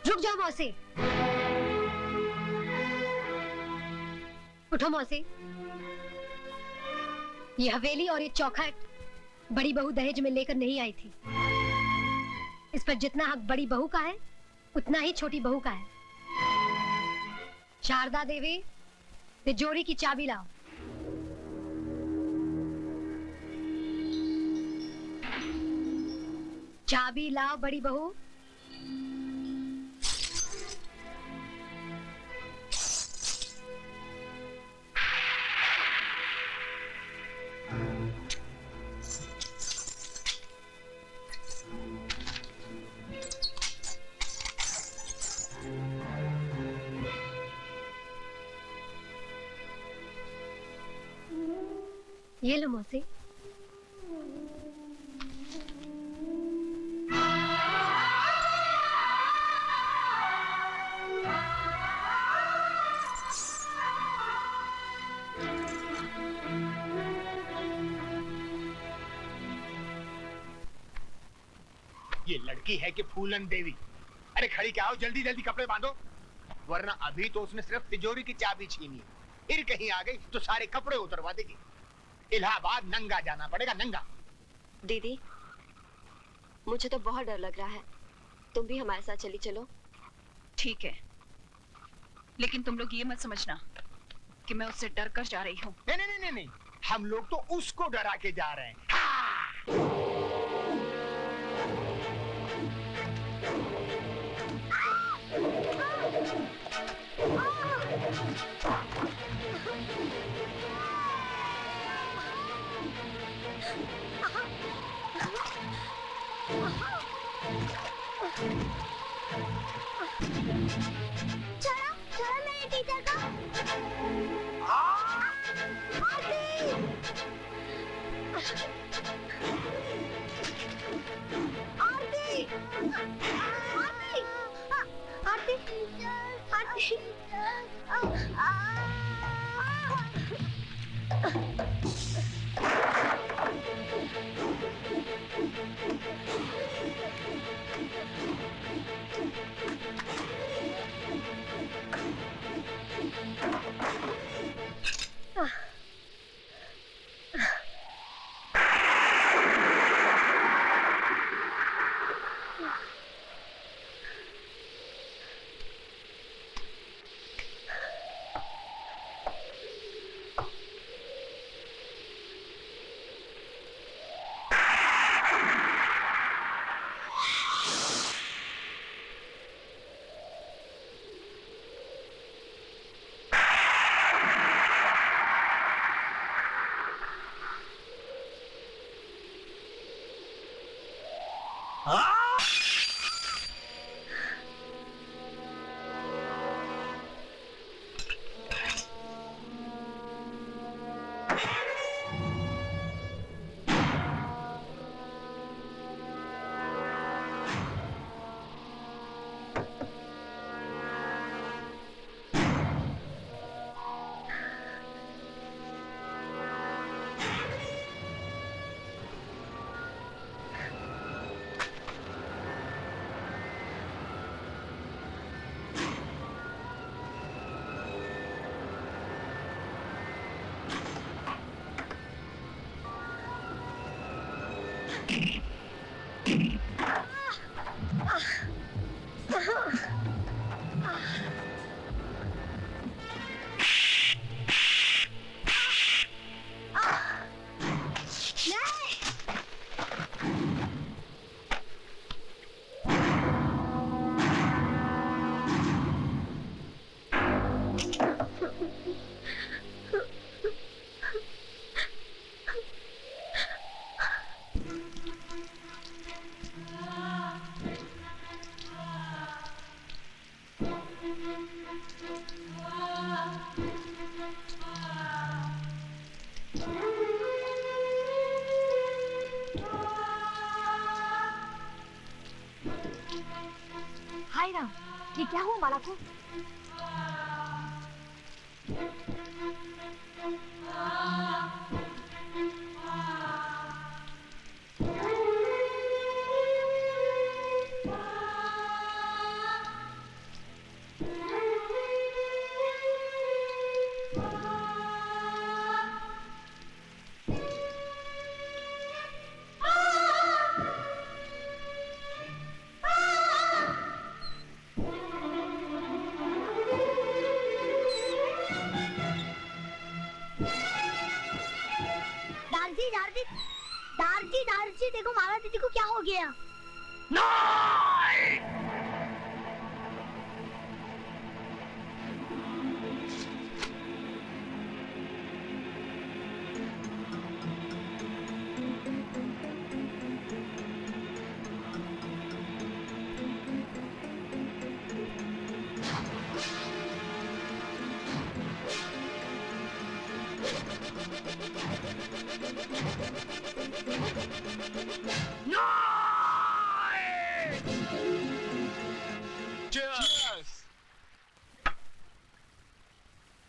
रुक जाओ मौसी। उठो मौसी। ये हवेली और ये चौखट बड़ी बहू दहेज में लेकर नहीं आई थी। इस पर जितना हक बड़ी बहू का है उतना ही छोटी बहू का है। शारदा देवी, तिजोरी की चाबी लाओ। चाबी लाओ बड़ी बहू। ये लो मौसी। ये लड़की है कि फूलन देवी? अरे खड़ी क्या हो, जल्दी जल्दी कपड़े बांधो, वरना अभी तो उसने सिर्फ तिजोरी की चाबी छीनी, फिर कहीं आ गई तो सारे कपड़े उतरवा देगी। इलाहाबाद नंगा जाना पड़ेगा, नंगा। दीदी, मुझे तो बहुत डर लग रहा है, तुम भी हमारे साथ चली चलो। ठीक है, लेकिन तुम लोग ये मत समझना कि मैं उससे डर कर जा रही हूँ। नहीं नहीं नहीं नहीं, हम लोग तो उसको डरा के जा रहे हैं। छोड़ो, छोड़ो मेरे टीचर को। आरती, हाय राम, ये क्या हुआ माला को? दारजी देखो माला दीदी को क्या हो गया?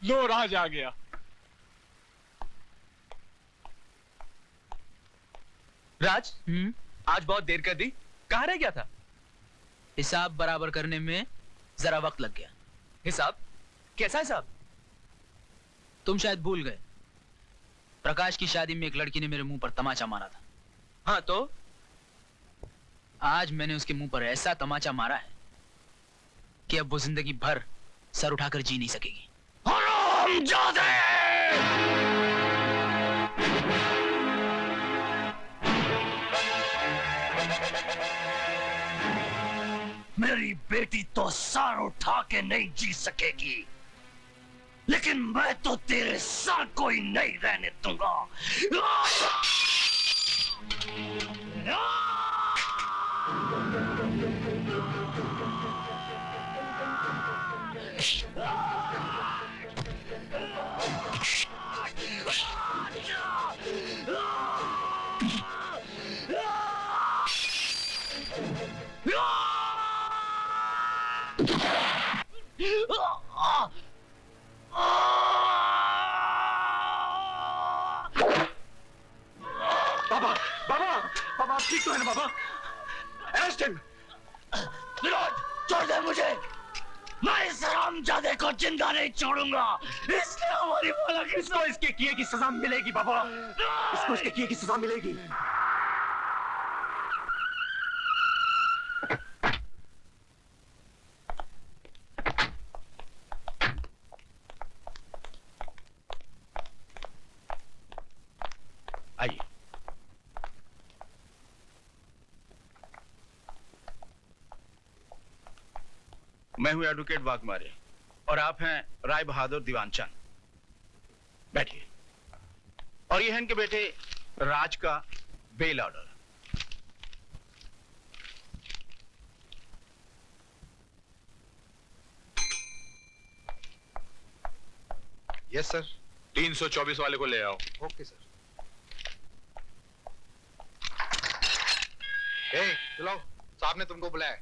लो राज आ गया। राज, आज बहुत देर कर दी, कहाँ रह गया था? हिसाब बराबर करने में जरा वक्त लग गया। हिसाब? कैसा हिसाब? तुम शायद भूल गए, प्रकाश की शादी में एक लड़की ने मेरे मुंह पर तमाचा मारा था। हाँ तो? आज मैंने उसके मुंह पर ऐसा तमाचा मारा है कि अब वो जिंदगी भर सर उठाकर जी नहीं सकेगी। मेरी बेटी तो सर उठा के नहीं जी सकेगी, लेकिन मैं तो तेरे सर को ही नहीं रहने दूंगा। बाबा, बाबा, बाबा आप ठीक तो है ना बाबा? Arrest him. विनोद, छोड़ दे मुझे। मैं इस हरामजादे को जिंदा नहीं छोड़ूंगा। इसने हमारी माला की इसको इसके किए की सजा मिलेगी बाबा। इसको इसके किए की सजा मिलेगी। आइए। मैं हूं एडवोकेट वाघमारे और आप हैं राय बहादुर दीवानचंद। बैठिए। और ये है इनके बेटे राज का बेल ऑर्डर। Yes sir. 324 वाले को ले आओ। Okay sir. चलो, साहब ने तुमको बुलाया।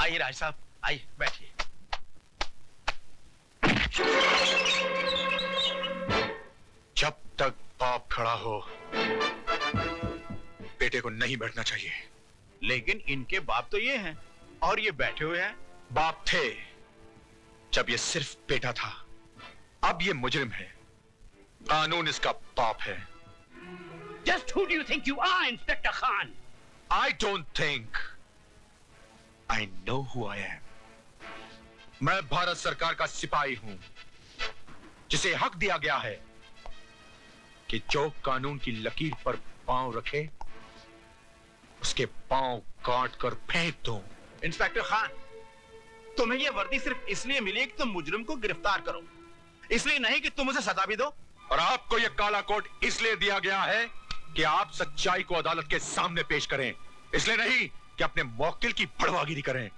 आइए राज साहब, आइए बैठिए। जब तक बाप खड़ा हो बेटे को नहीं बैठना चाहिए। लेकिन इनके बाप तो ये हैं और ये बैठे हुए हैं। बाप थे जब ये सिर्फ बेटा था, अब ये मुजरिम है। कानून इसका बाप है। Just who do you think you are, Inspector Khan? I don't think I know who I am. मैं भारत सरकार का सिपाही हूं, जिसे हक दिया गया है कि जो कानून की लकीर पर पांव रखे उसके पांव काट कर फेंक दो। इंस्पेक्टर खान, तुम्हें यह वर्दी सिर्फ इसलिए मिली कि तुम मुजरिम को गिरफ्तार करो, इसलिए नहीं कि तुम उसे सजा भी दो। और आपको यह काला कोट इसलिए दिया गया है कि आप सच्चाई को अदालत के सामने पेश करें, इसलिए नहीं कि अपने मौकिल की बड़वागिरी करें।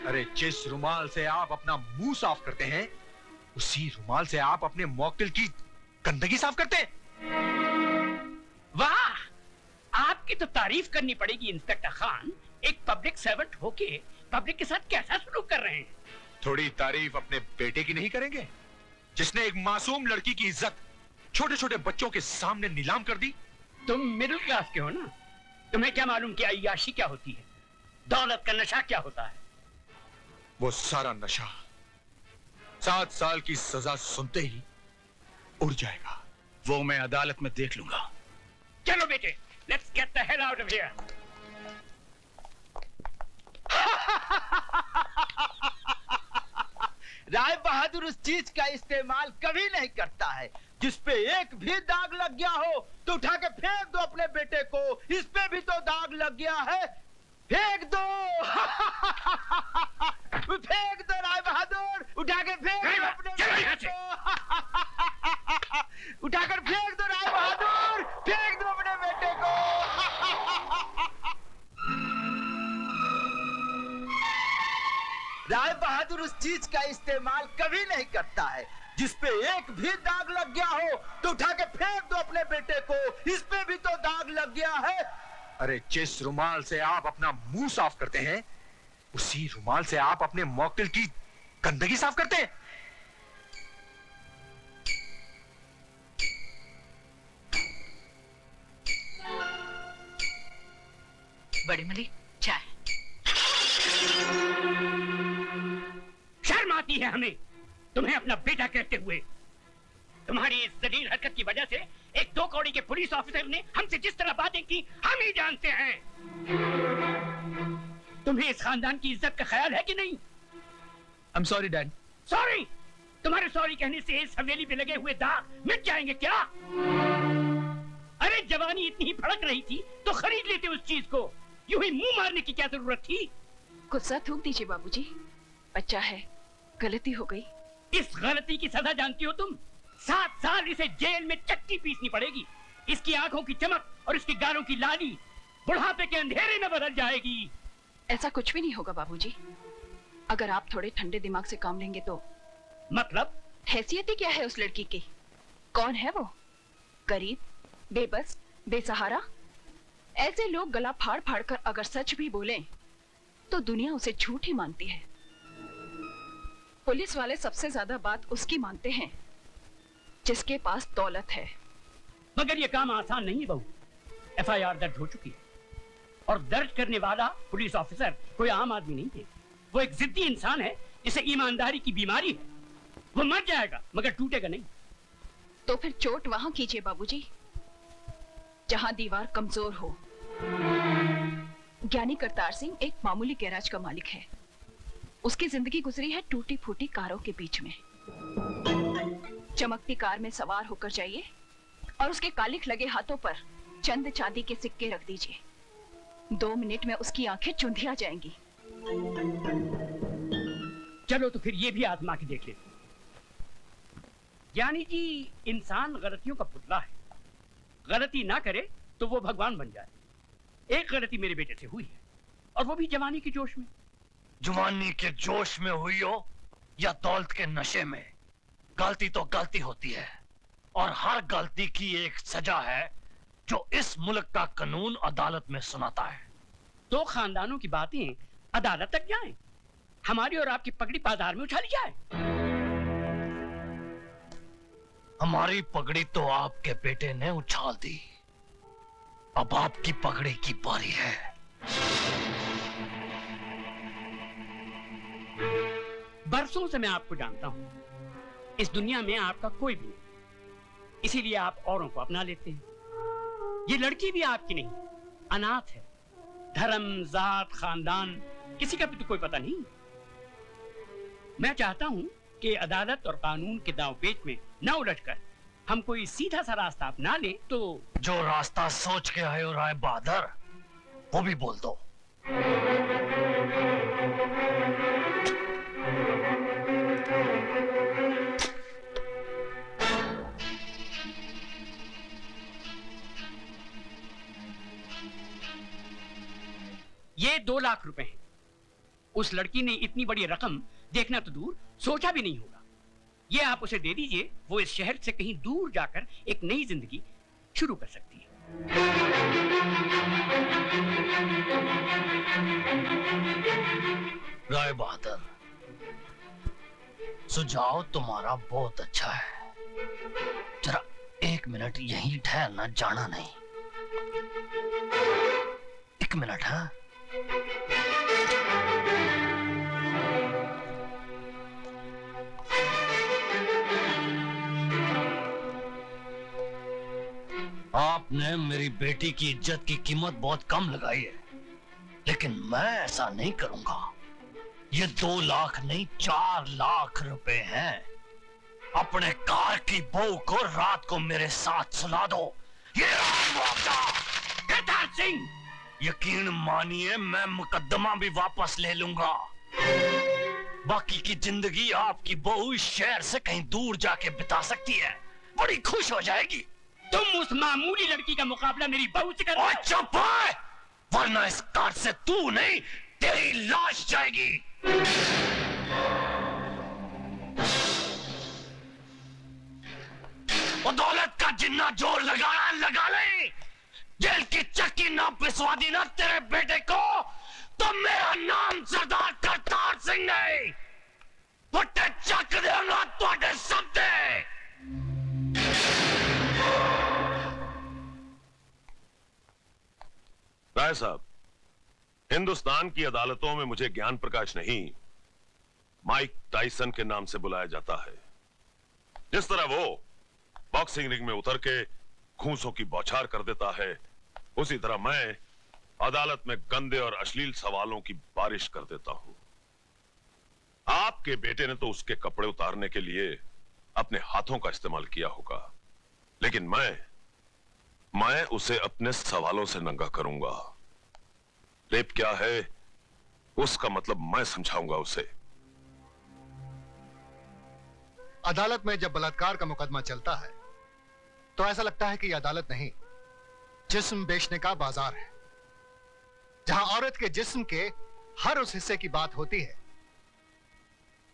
अरे जिस रुमाल से आप अपना मुंह साफ करते हैं, उसी रुमाल से आप अपने मौकिल की गंदगी साफ करते हैं। वाह, आपकी तो तारीफ करनी पड़ेगी इंस्पेक्टर खान। एक पब्लिक सर्वेंट होके पब्लिक के साथ कैसा सलूक कर रहे हैं। थोड़ी तारीफ अपने बेटे की नहीं करेंगे, जिसने एक मासूम लड़की की इज्जत छोटे छोटे बच्चों के सामने नीलाम कर दी? तुम मिडिल क्लास के हो ना, तुम्हें क्या मालूम कि अय्याशी क्या होती है, दौलत का नशा क्या होता है। वो सारा नशा 7 साल की सजा सुनते ही उड़ जाएगा। वो मैं अदालत में देख लूंगा। चलो बेटे, let's get the hell out of here. Rai Bahadur उस चीज का इस्तेमाल कभी नहीं करता है जिस पे एक भी दाग लग गया हो तो उठा के फेंक दो अपने बेटे को। इस पे भी तो दाग लग गया है, फेंक दो। फेंक दो राय बहादुर, उठा के फेंक दो अपने बेटे को। उठाकर फेंक दो राय बहादुर, फेंक दो अपने बेटे को। राय बहादुर उस चीज का इस्तेमाल कभी नहीं करता है जिस पे एक भी दाग लग गया हो तो उठा के फेंक दो अपने बेटे को। इस पे भी तो दाग लग गया है। अरे जिस रुमाल से आप अपना मुंह साफ करते हैं, उसी रुमाल से आप अपने मौकिल की गंदगी साफ करते हैं। बड़ी मलिक, चाय। शर्म आती है हमें तुम्हें अपना बेटा कहते हुए। तुम्हारी इस जलील हरकत की वजह से एक 2 कौड़ी के पुलिस ऑफिसर ने हमसे जिस तरह बातें की हम ही जानते हैं। तुम्हें इस खानदान की इज्जत का ख्याल है कि नहीं? I'm sorry, Dad. सॉरी? तुम्हारे सॉरी कहने से इस हवेली पे लगे हुए दाग मिट जाएंगे क्या? अरे जवानी इतनी ही भड़क रही थी तो खरीद लेते उस चीज को, यूं ही मुंह मारने की क्या जरूरत थी? गुस्सा थूक दीजिए बाबूजी, बच्चा है, गलती हो गई। इस गलती की सजा जानती हो तुम? 7 साल इसे जेल में चट्टी पीसनी पड़ेगी। इसकी आंखों की चमक और इसकी गालों की लाली बुढ़ापे के अंधेरे में बदल जाएगी। ऐसा कुछ भी नहीं होगा बाबूजी, अगर आप थोड़े ठंडे दिमाग से काम लेंगे तो। मतलब? हैसियत ही क्या है उस लड़की की? कौन है वो? गरीब, बेबस, बेसहारा। ऐसे लोग गला फाड़ फाड़ कर अगर सच भी बोलें तो दुनिया उसे झूठ ही मानती है। पुलिस वाले सबसे ज्यादा बात उसकी मानते हैं जिसके पास दौलत है। मगर ये काम आसान नहीं है बहू। FIR दर्ज हो चुकी है और दर्ज करने वाला पुलिस ऑफिसर कोई आम आदमी नहीं है। वो एक जिद्दी इंसान है जिसे ईमानदारी की बीमारी है। वो मर जाएगा मगर टूटेगा नहीं। तो फिर चोट वहां कीजिए बाबूजी जहां दीवार कमजोर हो। ज्ञानी करतार सिंह एक मामूली गैराज का मालिक है। उसकी जिंदगी गुजरी है टूटी फूटी कारों के बीच में। चमकती कार में सवार होकर जाइए और उसके कालिख लगे हाथों पर चंद चांदी के सिक्के रख दीजिए। 2 मिनट में उसकी आंखें चुंधिया जाएंगी। चलो तो फिर ये भी आजमा के देख लेते। यानी जी इंसान गलतियों का पुतला है, गलती ना करे तो वो भगवान बन जाए। एक गलती मेरे बेटे से हुई है और वो भी जवानी के जोश में। जवानी के जोश में हुई हो या दौलत के नशे में, गलती तो गलती होती है और हर गलती की एक सजा है जो इस मुल्क का कानून अदालत में सुनाता है। 2 खानदानों की बातें अदालत तक जाएं, हमारी और आपकी पगड़ी बाजार में उछाली जाए। हमारी पगड़ी तो आपके बेटे ने उछाल दी, अब आपकी पगड़ी की बारी है। बरसों से मैं आपको जानता हूं। इस दुनिया में आपका कोई भी नहीं, इसीलिए आप औरों को अपना लेते हैं। ये लड़की भी आपकी नहीं, अनाथ है। धर्म, जात, खानदान किसी का भी तो कोई पता नहीं। मैं चाहता हूं कि अदालत और कानून के दांवपेच में न उलझकर हम कोई सीधा सा रास्ता अपना ले तो। जो रास्ता सोच के आए हो राय बहादुर, वो भी बोल दो। ये 2 लाख रुपए हैं। उस लड़की ने इतनी बड़ी रकम देखना तो दूर, सोचा भी नहीं होगा। ये आप उसे दे दीजिए, वो इस शहर से कहीं दूर जाकर एक नई जिंदगी शुरू कर सकती है। राय बहादुर, सुझाव तुम्हारा बहुत अच्छा है। जरा 1 मिनट यहीं ठहरना, जाना नहीं। 1 मिनट। हाँ, आपने मेरी बेटी की इज्जत की कीमत बहुत कम लगाई है, लेकिन मैं ऐसा नहीं करूंगा। ये 2 लाख नहीं, 4 लाख रुपए हैं। अपने कार की बहू को रात को मेरे साथ सुला दो। ये केदार सिंह, यकीन मानिए मैं मुकदमा भी वापस ले लूंगा। बाकी की जिंदगी आपकी बहू इस शहर से कहीं दूर जाके बिता सकती है, बड़ी खुश हो जाएगी। तुम उस मामूली लड़की का मुकाबला मेरी बहू से करो। चुप है, वरना इस कार से तू नहीं, तेरी लाश जाएगी। वो दौलत का जिन्ना जोर लगाना लगा ले। जेल की चक्की ना पिसवा दी ना तेरे बेटे को, तो मेरा नाम सरदार करतार सिंह नहीं। पुट्टे चक देना तुहाडे सबदे। राय साहब, हिंदुस्तान की अदालतों में मुझे ज्ञान प्रकाश नहीं, माइक टाइसन के नाम से बुलाया जाता है। जिस तरह वो बॉक्सिंग रिंग में उतर के घूंसों की बौछार कर देता है, उसी तरह मैं अदालत में गंदे और अश्लील सवालों की बारिश कर देता हूं। आपके बेटे ने तो उसके कपड़े उतारने के लिए अपने हाथों का इस्तेमाल किया होगा, लेकिन मैं उसे अपने सवालों से नंगा करूंगा। रेप क्या है उसका मतलब मैं समझाऊंगा उसे। अदालत में जब बलात्कार का मुकदमा चलता है तो ऐसा लगता है कि यह अदालत नहीं, जिस्म बेचने का बाजार है, जहां औरत के जिस्म के हर उस हिस्से की बात होती है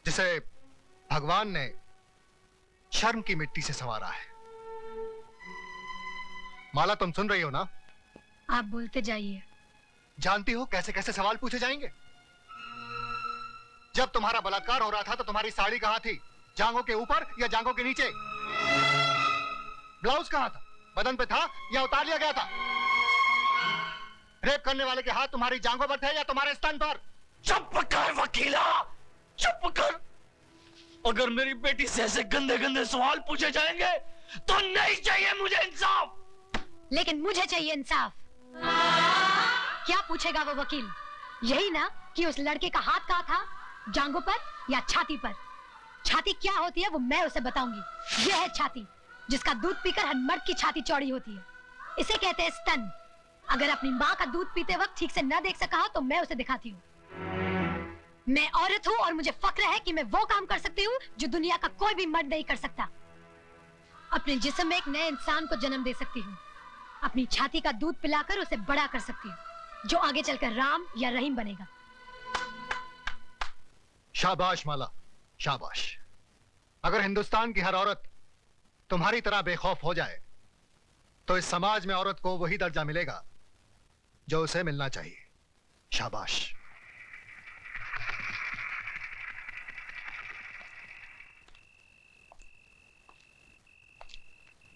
जिसे भगवान ने शर्म की मिट्टी से संवारा है। माला, तुम सुन रही हो ना? आप बोलते जाइए। जानती हो कैसे कैसे सवाल पूछे जाएंगे? जब तुम्हारा बलात्कार हो रहा था तो तुम्हारी साड़ी कहां थी? जांघों के ऊपर या जांघों के नीचे? ब्लाउज कहां था? बदन पे था या उतार लिया गया था? रेप करने वाले के हाथ तुम्हारी जांघों पर थे या तुम्हारे स्तन पर? चुप कर वकीला, चुप कर। अगर मेरी बेटी से ऐसे गंदे गंदे सवाल पूछे जाएंगे तो नहीं चाहिए मुझे इंसाफ। लेकिन मुझे चाहिए इंसाफ। क्या पूछेगा वो वकील? यही ना कि उस लड़के का हाथ कहाँ था, जांघों पर या छाती पर? छाती क्या होती है वो मैं उसे बताऊंगी। यह है छाती, जिसका दूध पीकर हर मर्द की छाती चौड़ी होती है। इसे कहते हैं स्तन। अगर अपनी माँ का दूध पीते वक्त ठीक से न देख सका हो तो मैं उसे दिखाती हूँ। मैं औरत हूँ और मुझे फक्र है कि मैं वो काम कर सकती हूँ जो दुनिया का कोई भी मर्द नहीं कर सकता। अपने जिस्म में एक नए इंसान को जन्म दे सकती हूँ। अपनी छाती का दूध पिलाकर उसे बड़ा कर सकती हूँ, जो आगे चलकर राम या रहीम बनेगा। शाबाश माला, शाबाश। अगर हिंदुस्तान की हर औरत तुम्हारी तरह बेखौफ हो जाए तो इस समाज में औरत को वही दर्जा मिलेगा जो उसे मिलना चाहिए। शाबाश।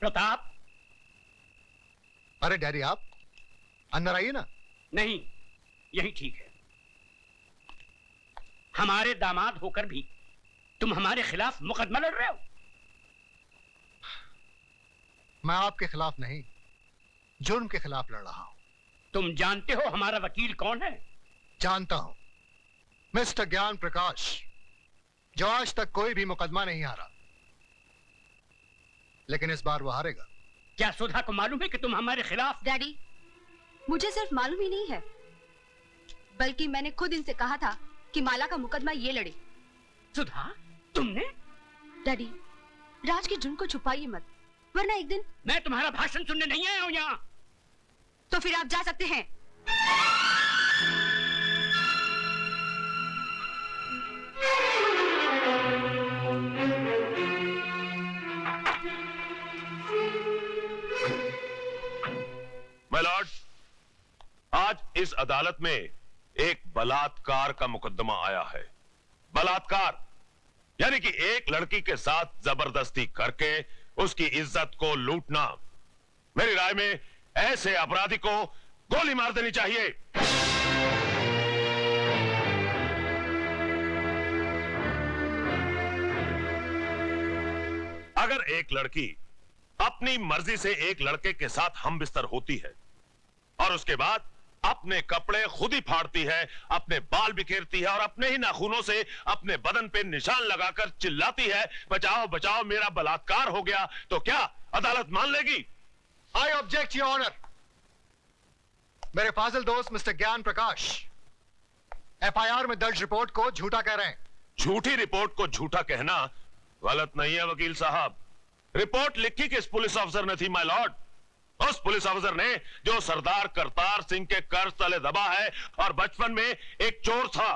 प्रताप। अरे डैडी, आप अंदर आइए ना। नहीं, यही ठीक है। हमारे दामाद होकर भी तुम हमारे खिलाफ मुकदमा लड़ रहे हो। मैं आपके खिलाफ नहीं, जुर्म के खिलाफ लड़ रहा हूं। तुम जानते हो हमारा वकील कौन है? जानता हूं, मिस्टर ज्ञान प्रकाश, जो आज तक कोई भी मुकदमा नहीं हारा, लेकिन इस बार वो हारेगा। क्या सुधा को मालूम है कि तुम हमारे खिलाफ? डैडी, मुझे सिर्फ मालूम ही नहीं है, बल्कि मैंने खुद इनसे कहा था कि माला का मुकदमा ये लड़े। सुधा, तुमने? डैडी, राज के जुर्म को छुपाइए मत, वरना एक दिन। मैं तुम्हारा भाषण सुनने नहीं आया हूं यहाँ। तो फिर आप जा सकते हैं। माय लॉर्ड, आज इस अदालत में एक बलात्कार का मुकदमा आया है। बलात्कार यानी कि एक लड़की के साथ जबरदस्ती करके उसकी इज्जत को लूटना। मेरी राय में ऐसे अपराधी को गोली मार देनी चाहिए। अगर एक लड़की अपनी मर्जी से एक लड़के के साथ हम बिस्तर होती है और उसके बाद अपने कपड़े खुद ही फाड़ती है, अपने बाल बिखेरती है और अपने ही नाखूनों से अपने बदन पे निशान लगाकर चिल्लाती है, बचाओ बचाओ मेरा बलात्कार हो गया, तो क्या अदालत मान लेगी? I object your honour. मेरे फाजिल दोस्त मिस्टर ज्ञान प्रकाश एफआईआर में दर्ज रिपोर्ट को झूठा कह रहे हैं। झूठी रिपोर्ट को झूठा कहना गलत नहीं है वकील साहब। रिपोर्ट लिखी किस पुलिस अफसर ने थी माय लॉर्ड? उस पुलिस अफसर ने जो सरदार करतार सिंह के कर्ज तले दबा है और बचपन में एक चोर था।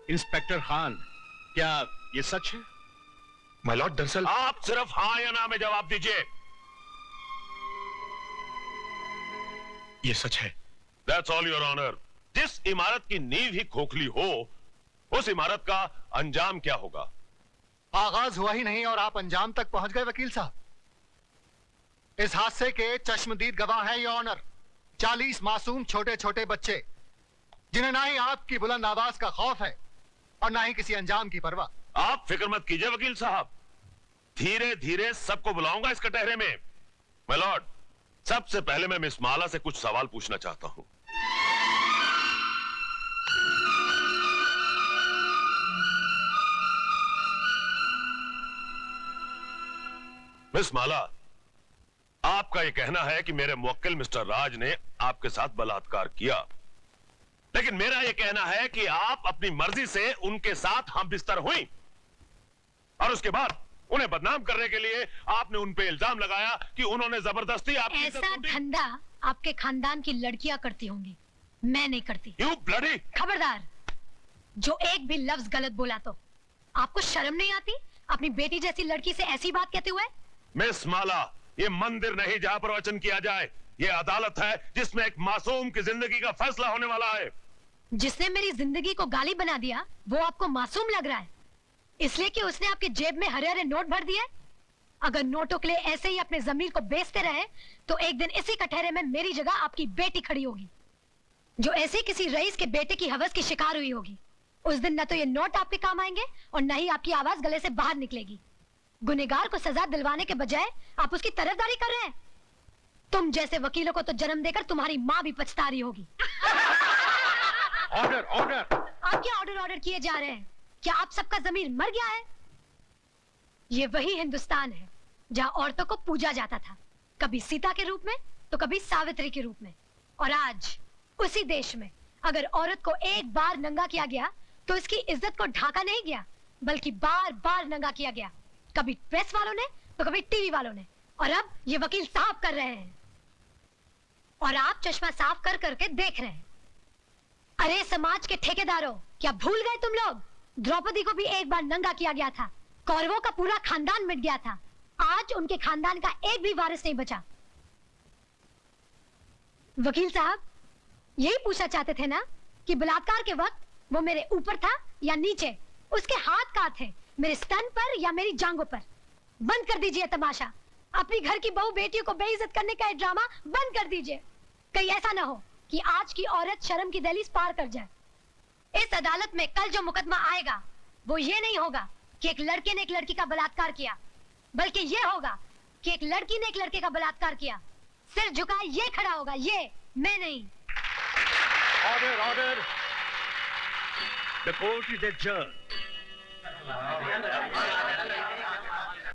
इंस्पेक्टर खान, क्या ये सच है? माय लॉर्ड, दरअसल आप सिर्फ हाँ या ना में जवाब दीजिए। ये सच है। That's all your honor। जिस इमारत की नींव ही खोखली हो, उस इमारत का अंजाम क्या होगा? आगाज हुआ ही नहीं और आप अंजाम तक पहुंच गए वकील साहब। इस हादसे के चश्मदीद गवाह हैं योर ऑनर, 40 मासूम छोटे छोटे बच्चे, जिन्हें ना ही आपकी बुलंद आवाज का खौफ है और ना ही किसी अंजाम की परवाह। आप फिक्र मत कीजिए वकील साहब, धीरे धीरे सबको बुलाऊंगा इस कटहरे में। माय लॉर्ड, सबसे पहले मैं मिस माला से कुछ सवाल पूछना चाहता हूं। मिस माला, आपका यह कहना है कि मेरे मुवक्किल मिस्टर राज ने आपके साथ बलात्कार किया, लेकिन मेरा यह कहना है कि आप अपनी मर्जी से उनके साथ हम बिस्तर हुई और उसके बाद उन्हें बदनाम करने के लिए आपने उन पे इल्जाम लगाया कि उन्होंने जबरदस्ती आपकी ऐसा धंधा आपके खानदान की लड़कियां करती होंगी, मैं नहीं करती। You bloody! खबरदार, जो एक भी लफ्ज गलत बोला तो आपको शर्म नहीं आती अपनी बेटी जैसी लड़की से ऐसी बात कहते हुए? मिस माला, ये मंदिर नहीं जहां पर वचन किया जाए, ये अदालत है जिसमें एक मासूम की जिंदगी का फैसला होने वाला है। जिसने मेरी जिंदगी को गाली बना दिया वो आपको मासूम लग रहा है, इसलिए कि उसने आपके जेब में हरे हरे नोट भर दिए? अगर नोटों के लिए ऐसे ही अपने जमीर को बेचते रहे तो एक दिन इसी कटहरे में मेरी जगह आपकी बेटी खड़ी होगी, जो ऐसे किसी रईस के बेटे की हवस की शिकार हुई होगी। उस दिन न तो ये नोट आपके काम आएंगे और न ही आपकी आवाज गले से बाहर निकलेगी। गुनहगार को सजा दिलवाने के बजाय आप उसकी तरफदारी कर रहे हैं। तुम जैसे वकीलों को तो जन्म देकर तुम्हारी माँ भी पछता रही होगी। Order order! आप क्या ऑर्डर किए जा रहे हैं? क्या आप सबका जमीर मर गया है? ये वही हिंदुस्तान है जहाँ औरतों को पूजा जाता था, कभी सीता के रूप में तो कभी सावित्री के रूप में। और आज उसी देश में अगर औरत को एक बार नंगा किया गया तो इसकी इज्जत को ढाका नहीं गया, बल्कि बार बार नंगा किया गया, कभी प्रेस वालों ने तो कभी टीवी वालों ने, और अब ये वकील साफ कर रहे हैं और आप चश्मा साफ कर करके देख रहे हैं। अरे समाज के ठेकेदारों, क्या भूल गए तुम लोग? द्रौपदी को भी एक बार नंगा किया गया था, कौरवों का पूरा खानदान मिट गया था, आज उनके खानदान का एक भी वारिस नहीं बचा। वकील साहब, यही पूछना चाहते थे ना कि बलात्कार के वक्त वो मेरे ऊपर था या नीचे, उसके हाथ कहाँ थे, मेरे स्तन पर या मेरी जांघों पर? बंद कर दीजिए तमाशा, अपनी घर की बहू बेटियों को बेइज्जत करने का ड्रामा बंद कर दीजिए। कहीं ऐसा ना हो कि आज की औरत शर्म की दहलीज पार कर जाए। इस अदालत में कल जो मुकदमा आएगा वो ये नहीं होगा कि एक लड़के ने एक लड़की का बलात्कार किया, बल्कि ये होगा कि एक लड़की ने एक लड़के का बलात्कार किया, सिर झुकाए ये खड़ा होगा, ये मैं नहीं। Order order, the court is adjourned.